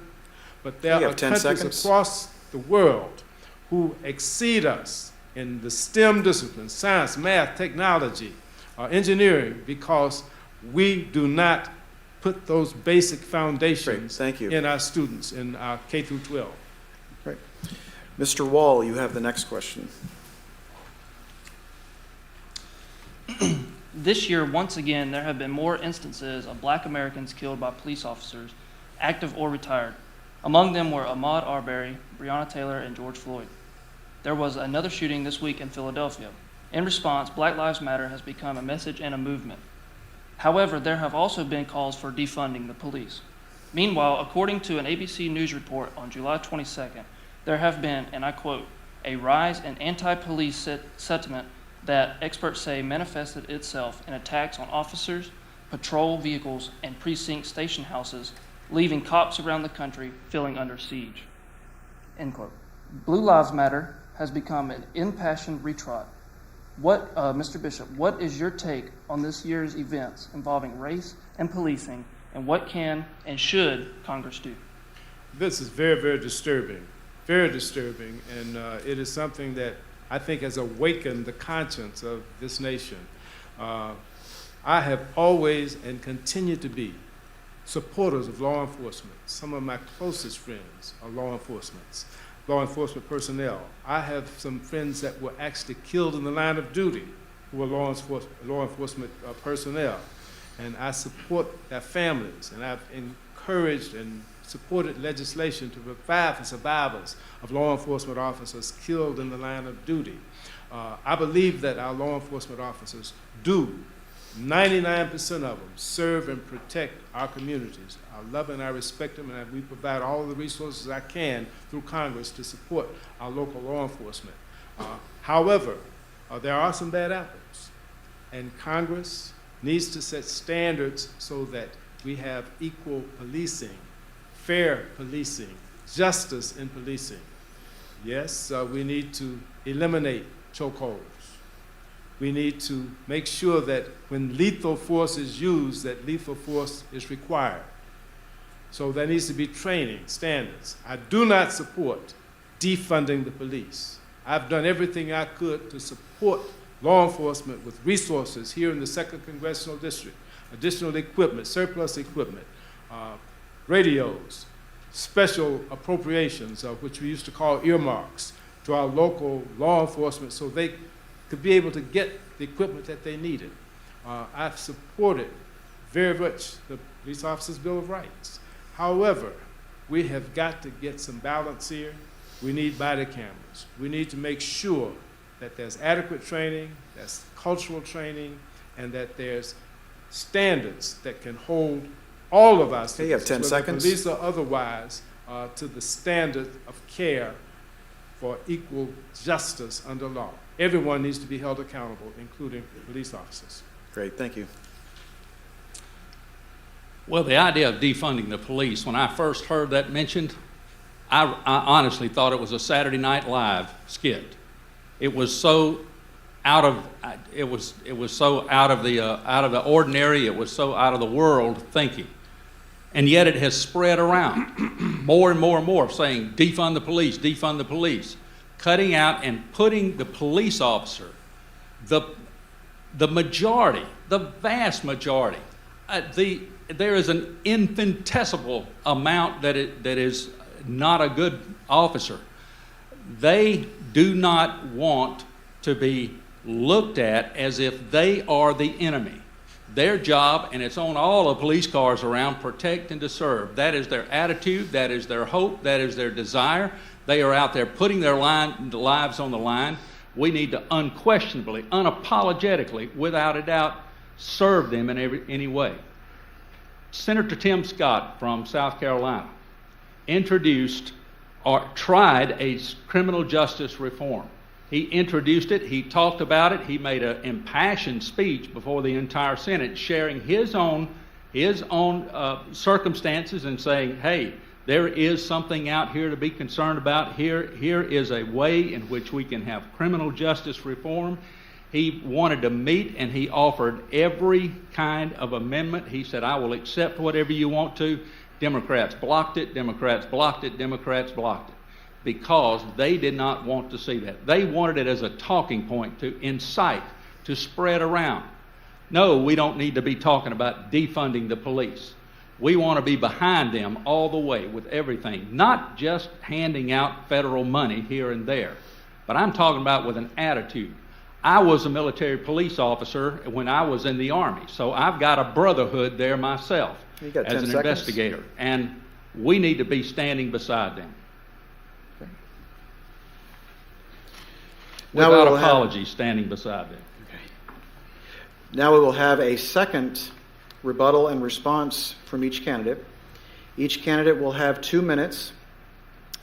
But there are countries across the world who exceed us in the STEM disciplines, science, math, technology, engineering, because we do not put those basic foundations in our students in our K through 12. Great. Mr. Wall, you have the next question. This year, once again, there have been more instances of Black Americans killed by police officers, active or retired. Among them were Ahmaud Arbery, Breonna Taylor, and George Floyd. There was another shooting this week in Philadelphia. In response, Black Lives Matter has become a message and a movement. However, there have also been calls for defunding the police. Meanwhile, according to an ABC News report on July 22nd, there have been, and I quote, a rise in anti-police sentiment that experts say manifested itself in attacks on officers, patrol vehicles, and precinct station houses, leaving cops around the country feeling under siege. End quote. Blue Lives Matter has become an impassioned retrot. Mr. Bishop, what is your take on this year's events involving race and policing, and what can and should Congress do? This is very, very disturbing, and it is something that I think has awakened the conscience of this nation. I have always and continue to be supporters of law enforcement. Some of my closest friends are law enforcement personnel. I have some friends that were actually killed in the line of duty who were law enforcement personnel. and I support their families, and I've encouraged and supported legislation to provide for survivors of law enforcement officers killed in the line of duty. I believe that our law enforcement officers do, 99% of them, serve and protect our communities. I love and I respect them, and we provide all the resources I can through Congress to support our local law enforcement. However, there are some bad apples, and Congress needs to set standards so that we have equal policing, fair policing, justice in policing. Yes, we need to eliminate chokeholds. We need to make sure that when lethal force is used, that lethal force is required. So there needs to be training, standards. I do not support defunding the police. I've done everything I could to support law enforcement with resources here in the 2nd Congressional District, additional equipment, surplus equipment, radios, special appropriations, which we used to call earmarks, to our local law enforcement so they could be able to get the equipment that they needed. I've supported very much the Police Officers' Bill of Rights. However, we have got to get some balance here. We need body cameras. We need to make sure that there's adequate training, there's cultural training, and that there's standards that can hold all of us, okay, you have 10 seconds. Police or otherwise, to the standard of care for equal justice under law. Everyone needs to be held accountable, including police officers. Great, thank you. Well, the idea of defunding the police, when I first heard that mentioned, I honestly thought it was a Saturday Night Live skit. It was so out of the ordinary. It was so out of the world thinking, and yet it has spread around more and more and more, saying defund the police, cutting out and putting the police officer, the majority, the vast majority, there is an infinitesimal amount that is not a good officer. They do not want to be looked at as if they are the enemy. Their job, and it's on all the police cars around, protect and to serve. That is their attitude, that is their hope, that is their desire. They are out there putting their lives on the line. We need to unquestionably, unapologetically, without a doubt, serve them in any way. Senator Tim Scott from South Carolina introduced or tried a criminal justice reform. He introduced it, he talked about it, he made an impassioned speech before the entire Senate, sharing his own circumstances and saying, hey, there is something out here to be concerned about. Here is a way in which we can have criminal justice reform. He wanted to meet, and he offered every kind of amendment. He said, I will accept whatever you want to. Democrats blocked it, Democrats blocked it, Democrats blocked it, because they did not want to see that. They wanted it as a talking point to incite, to spread around. No, we don't need to be talking about defunding the police. We want to be behind them all the way with everything, not just handing out federal money here and there, but I'm talking about with an attitude. I was a military police officer when I was in the Army, so I've got a brotherhood there myself as an investigator, and we need to be standing beside them. Okay. Without apology, standing beside them. Okay. Now we will have a second rebuttal and response from each candidate. Each candidate will have 2 minutes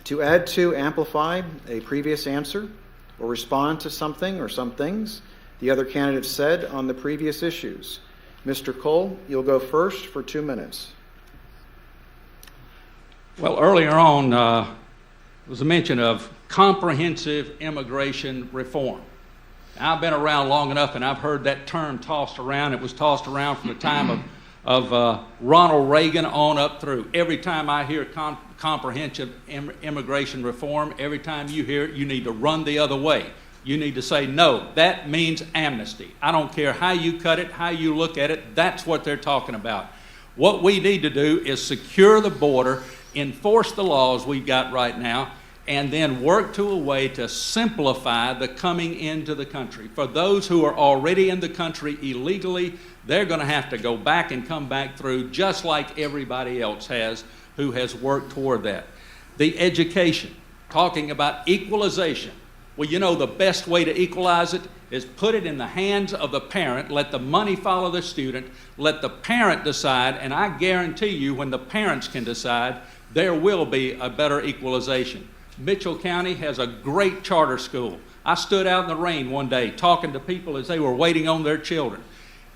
to add to, amplify a previous answer, or respond to something or some things the other candidate said on the previous issues. Mr. Cole, you'll go first for 2 minutes. Well, earlier on was a mention of comprehensive immigration reform. Now, I've been around long enough, and I've heard that term tossed around. It was tossed around from the time of Ronald Reagan on up through. Every time I hear comprehensive immigration reform, every time you hear it, you need to run the other way. You need to say, no, that means amnesty. I don't care how you cut it, how you look at it, that's what they're talking about. What we need to do is secure the border, enforce the laws we've got right now, and then work to a way to simplify the coming into the country. For those who are already in the country illegally, they're going to have to go back and come back through just like everybody else has who has worked toward that. The education, talking about equalization. Well, you know, the best way to equalize it is put it in the hands of the parent, let the money follow the student, let the parent decide, and I guarantee you when the parents can decide, there will be a better equalization. Mitchell County has a great charter school. I stood out in the rain one day talking to people as they were waiting on their children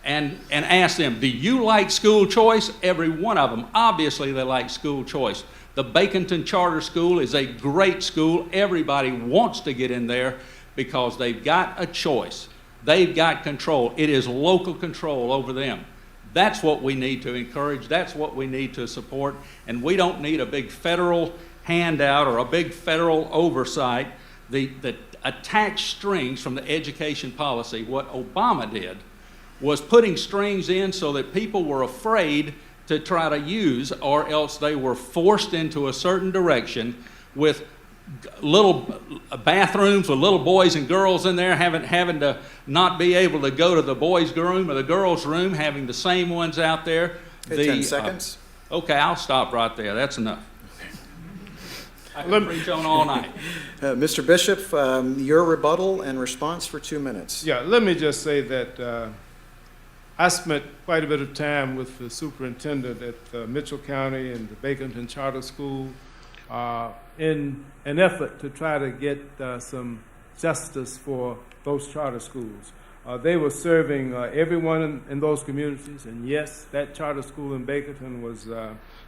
and asked them, do you like school choice? Every one of them, obviously they like school choice. The Baconton Charter School is a great school. Everybody wants to get in there because they've got a choice. They've got control. It is local control over them. That's what we need to encourage. That's what we need to support. And we don't need a big federal handout or a big federal oversight. The attached strings from the education policy, what Obama did was putting strings in so that people were afraid to try to use, or else they were forced into a certain direction with little bathrooms with little boys and girls in there, having to not be able to go to the boys' room or the girls' room, having the same ones out there. Okay, 10 seconds. Okay, I'll stop right there. That's enough. I can preach on all night. Mr. Bishop, your rebuttal and response for 2 minutes. Yeah, let me just say that I spent quite a bit of time with the superintendent at Mitchell County and the Baconton Charter School in an effort to try to get some justice for those charter schools. They were serving everyone in those communities, and yes, that charter school in Baconton was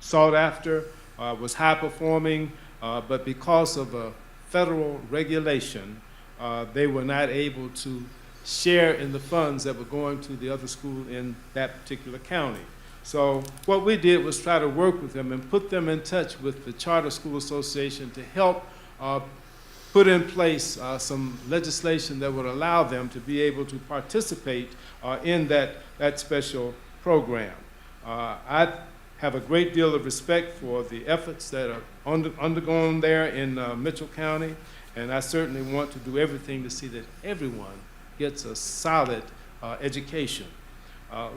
sought after, was high performing, but because of a federal regulation, they were not able to share in the funds that were going to the other school in that particular county. So what we did was try to work with them and put them in touch with the Charter School Association to help put in place some legislation that would allow them to be able to participate in that special program. I have a great deal of respect for the efforts that are undergone there in Mitchell County, and I certainly want to do everything to see that everyone gets a solid education.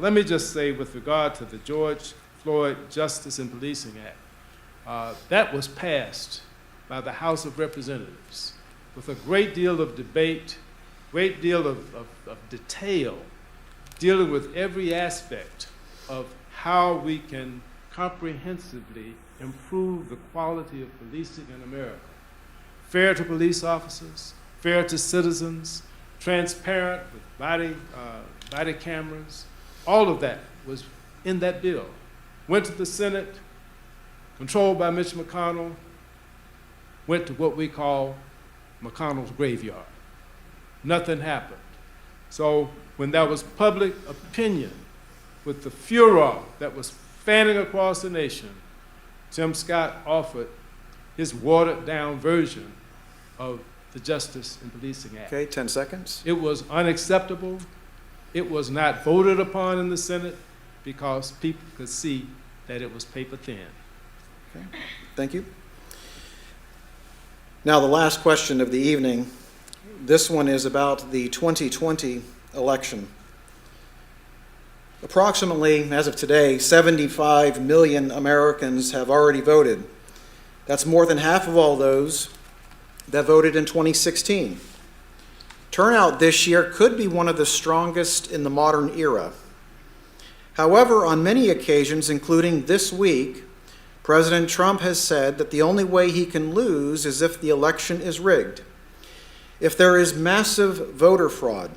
Let me just say with regard to the George Floyd Justice and Policing Act, that was passed by the House of Representatives with a great deal of debate, great deal of detail, dealing with every aspect of how we can comprehensively improve the quality of policing in America. Fair to police officers, fair to citizens, transparent with body cameras. All of that was in that bill. Went to the Senate, controlled by Mitch McConnell, went to what we call McConnell's graveyard. Nothing happened. So when there was public opinion with the furor that was fanning across the nation, Tim Scott offered his watered-down version of the Justice and Policing Act. Okay, 10 seconds. It was unacceptable. It was not voted upon in the Senate because people could see that it was paper thin. Okay, thank you. Now the last question of the evening. This one is about the 2020 election. Approximately, as of today, 75 million Americans have already voted. That's more than half of all those that voted in 2016. Turnout this year could be one of the strongest in the modern era. However, on many occasions, including this week, President Trump has said that the only way he can lose is if the election is rigged, if there is massive voter fraud.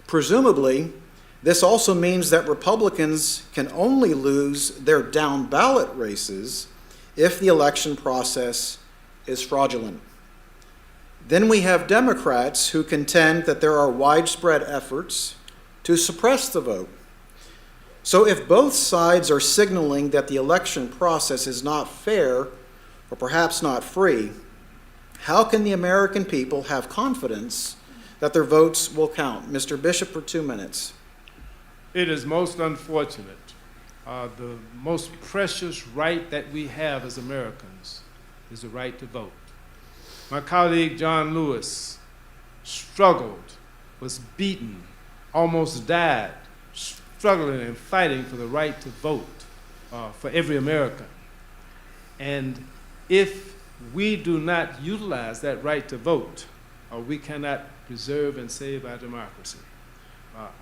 Presumably, this also means that Republicans can only lose their down-ballot races if the election process is fraudulent. Then we have Democrats who contend that there are widespread efforts to suppress the vote. So if both sides are signaling that the election process is not fair or perhaps not free, how can the American people have confidence that their votes will count? Mr. Bishop, for 2 minutes. It is most unfortunate. The most precious right that we have as Americans is the right to vote. My colleague John Lewis struggled, was beaten, almost died, struggling and fighting for the right to vote for every American. And if we do not utilize that right to vote, we cannot preserve and save our democracy.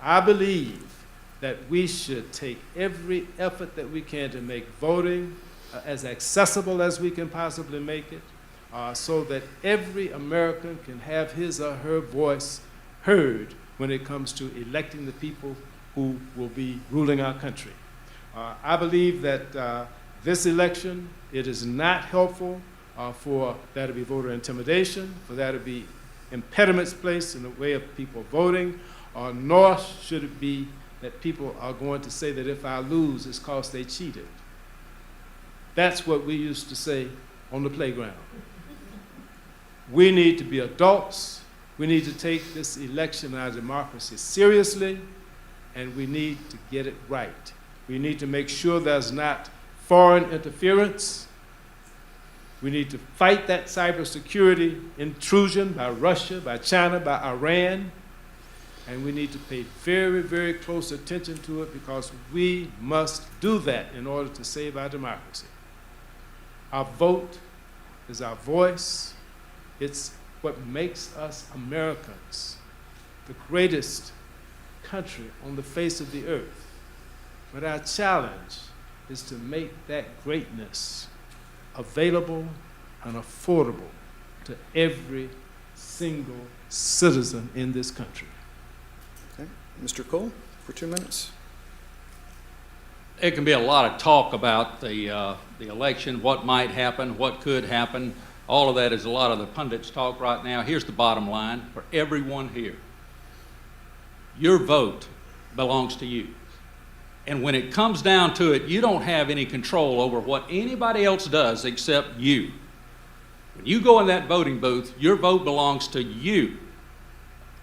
I believe that we should take every effort that we can to make voting as accessible as we can possibly make it, so that every American can have his or her voice heard when it comes to electing the people who will be ruling our country. I believe that this election, it is not helpful for there to be voter intimidation, for there to be impediments placed in the way of people voting, nor should it be that people are going to say that if I lose, it's because they cheated. That's what we used to say on the playground. We need to be adults. We need to take this election and our democracy seriously, and we need to get it right. We need to make sure there's not foreign interference. We need to fight that cybersecurity intrusion by Russia, by China, by Iran. And we need to pay very, very close attention to it, because we must do that in order to save our democracy. Our vote is our voice. It's what makes us Americans, the greatest country on the face of the earth. But our challenge is to make that greatness available and affordable to every single citizen in this country. Okay. Mr. Cole, for 2 minutes. It can be a lot of talk about the election, what might happen, what could happen. All of that is a lot of the pundits talk right now. Here's the bottom line for everyone here. Your vote belongs to you. And when it comes down to it, you don't have any control over what anybody else does except you. When you go in that voting booth, your vote belongs to you.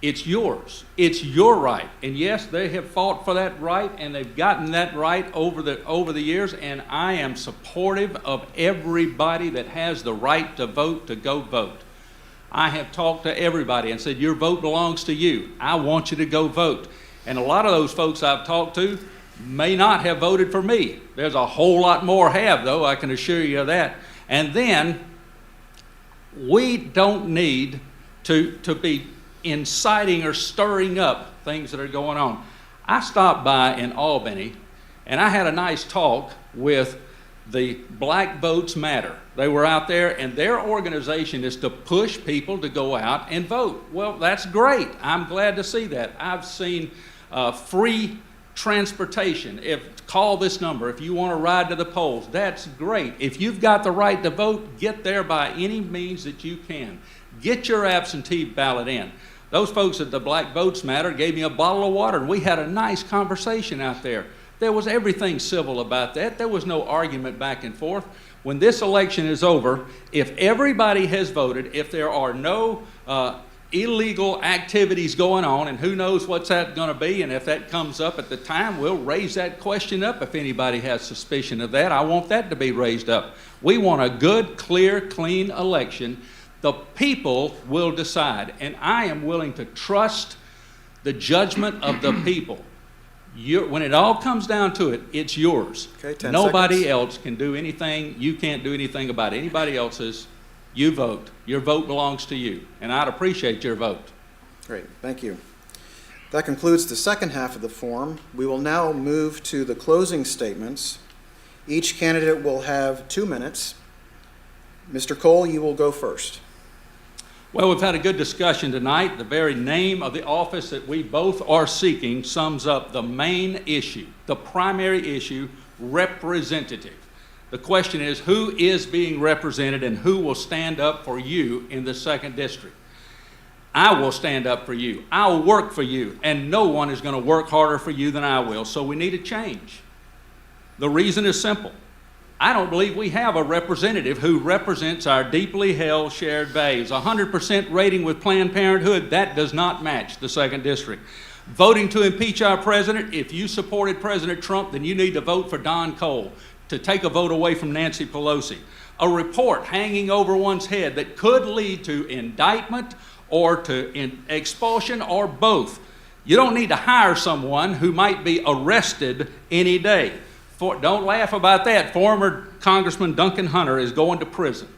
It's yours. It's your right. And yes, they have fought for that right, and they've gotten that right over the years, and I am supportive of everybody that has the right to go vote. I have talked to everybody and said, your vote belongs to you. I want you to go vote. And a lot of those folks I've talked to may not have voted for me. There's a whole lot more have, though, I can assure you of that. And then we don't need to be inciting or stirring up things that are going on. I stopped by in Albany, and I had a nice talk with the Black Votes Matter. They were out there, and their organization is to push people to go out and vote. Well, that's great. I'm glad to see that. I've seen free transportation. Call this number if you want to ride to the polls. That's great. If you've got the right to vote, get there by any means that you can. Get your absentee ballot in. Those folks at the Black Votes Matter gave me a bottle of water, and we had a nice conversation out there. There was everything civil about that. There was no argument back and forth. When this election is over, if everybody has voted, if there are no illegal activities going on, and who knows what's that going to be, and if that comes up at the time, we'll raise that question up if anybody has suspicion of that. I want that to be raised up. We want a good, clear, clean election. The people will decide, and I am willing to trust the judgment of the people. When it all comes down to it, it's yours. Okay, 10 Nobody seconds. else can do anything. You can't do anything about anybody else's. You vote. Your vote belongs to you, and I'd appreciate your vote. Great, thank you. That concludes the second half of the forum. We will now move to the closing statements. Each candidate will have 2 minutes. Mr. Cole, you will go first. Well, we've had a good discussion tonight. The very name of the office that we both are seeking sums up the main issue, the primary issue, representative. The question is, who is being represented and who will stand up for you in the 2nd District? I will stand up for you. I'll work for you, and no one is going to work harder for you than I will, so we need a change. The reason is simple. I don't believe we have a representative who represents our deeply held shared values. 100% rating with Planned Parenthood, that does not match the 2nd District. Voting to impeach our president, if you supported President Trump, then you need to vote for Don Cole to take a vote away from Nancy Pelosi. A report hanging over one's head that could lead to indictment or to expulsion or both. You don't need to hire someone who might be arrested any day. Don't laugh about that. Former Congressman Duncan Hunter is going to prison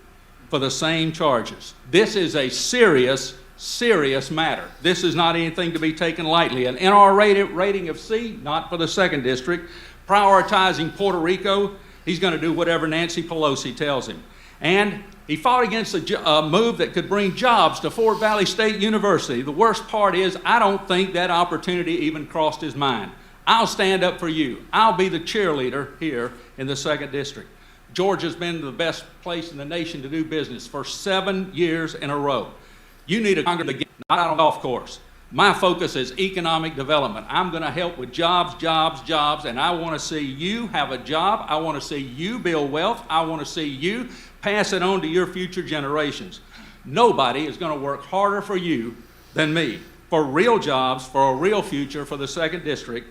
for the same charges. This is a serious, serious matter. This is not anything to be taken lightly. An NR rating of C, not for the 2nd District. Prioritizing Puerto Rico, he's going to do whatever Nancy Pelosi tells him. And he fought against a move that could bring jobs to Fort Valley State University. The worst part is I don't think that opportunity even crossed his mind. I'll stand up for you. I'll be the cheerleader here in the 2nd District. Georgia's been the best place in the nation to do business for 7 years in a row. You need a Congress, not on a golf course. My focus is economic development. I'm going to help with jobs, jobs, jobs, and I want to see you have a job. I want to see you build wealth. I want to see you pass it on to your future generations. Nobody is going to work harder for you than me for real jobs, for a real future for the 2nd District.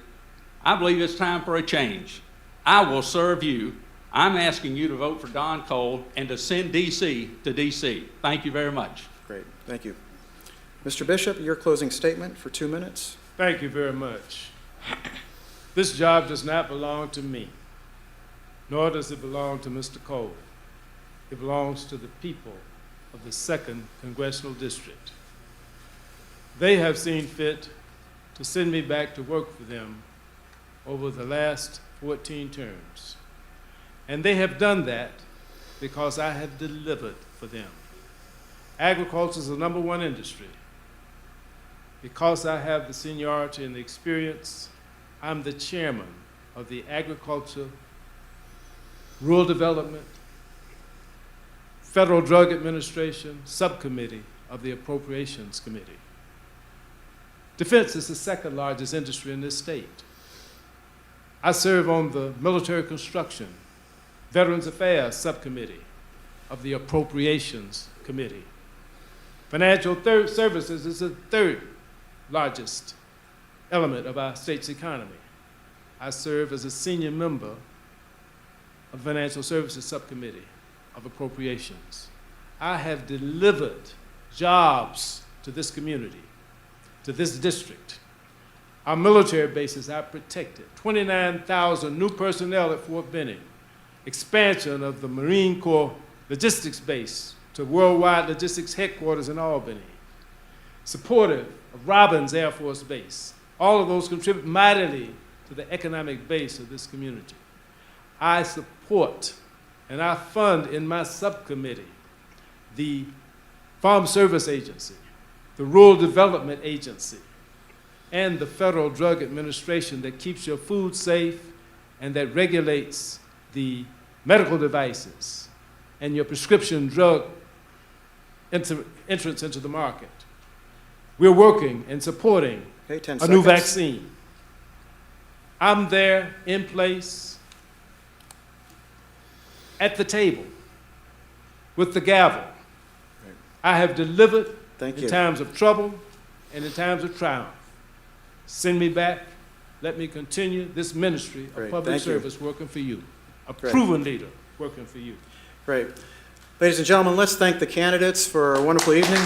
I believe it's time for a change. I will serve you. I'm asking you to vote for Don Cole and to send D.C. to D.C. Thank you very much. Great, thank you. Mr. Bishop, your closing statement for 2 minutes. Thank you very much. This job does not belong to me, nor does it belong to Mr. Cole. It belongs to the people of the 2nd Congressional District. They have seen fit to send me back to work for them over the last 14 terms. And they have done that because I have delivered for them. Agriculture is the #1 industry. Because I have the seniority and the experience, I'm the chairman of the Agriculture, Rural Development, Federal Drug Administration Subcommittee of the Appropriations Committee. Defense is the 2nd largest industry in this state. I serve on the Military Construction, Veterans Affairs Subcommittee of the Appropriations Committee. Financial services is the 3rd largest element of our state's economy. I serve as a senior member of Financial Services Subcommittee of Appropriations. I have delivered jobs to this community, to this district. Our military bases are protected. 29,000 new personnel at Fort Benning. Expansion of the Marine Corps Logistics Base to Worldwide Logistics Headquarters in Albany. Supportive of Robbins Air Force Base. All of those contribute mightily to the economic base of this community. I support and I fund in my subcommittee the Farm Service Agency, the Rural Development Agency, and the Federal Drug Administration that keeps your food safe and that regulates the medical devices and your prescription drug entrance into the market. We're working and supporting a new vaccine. I'm there in place at the table with the gavel. I have delivered in times of trouble and in times of triumph. Send me back. Let me continue this ministry of public service working for you. A proven leader working for you. Great. Ladies and gentlemen, let's thank the candidates for a wonderful evening.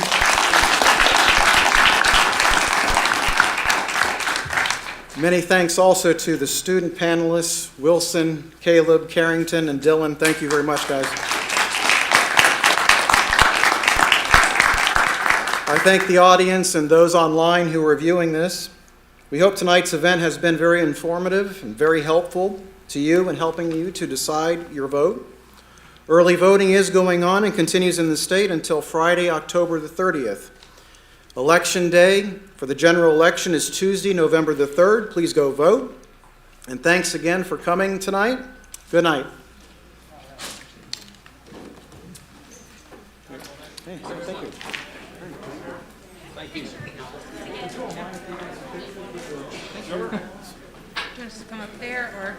Many thanks also to the student panelists, Wilson, Caleb, Carrington, and Dylan. Thank you very much, guys. I thank the audience and those online who are viewing this. We hope tonight's event has been very informative and very helpful to you in helping you to decide your vote. Early voting is going on and continues in the state until Friday, October the 30th. Election day for the general election is Tuesday, November the 3rd. Please go vote. And thanks again for coming tonight. Good night. Hey, thank you. Thank you. Just come up there or...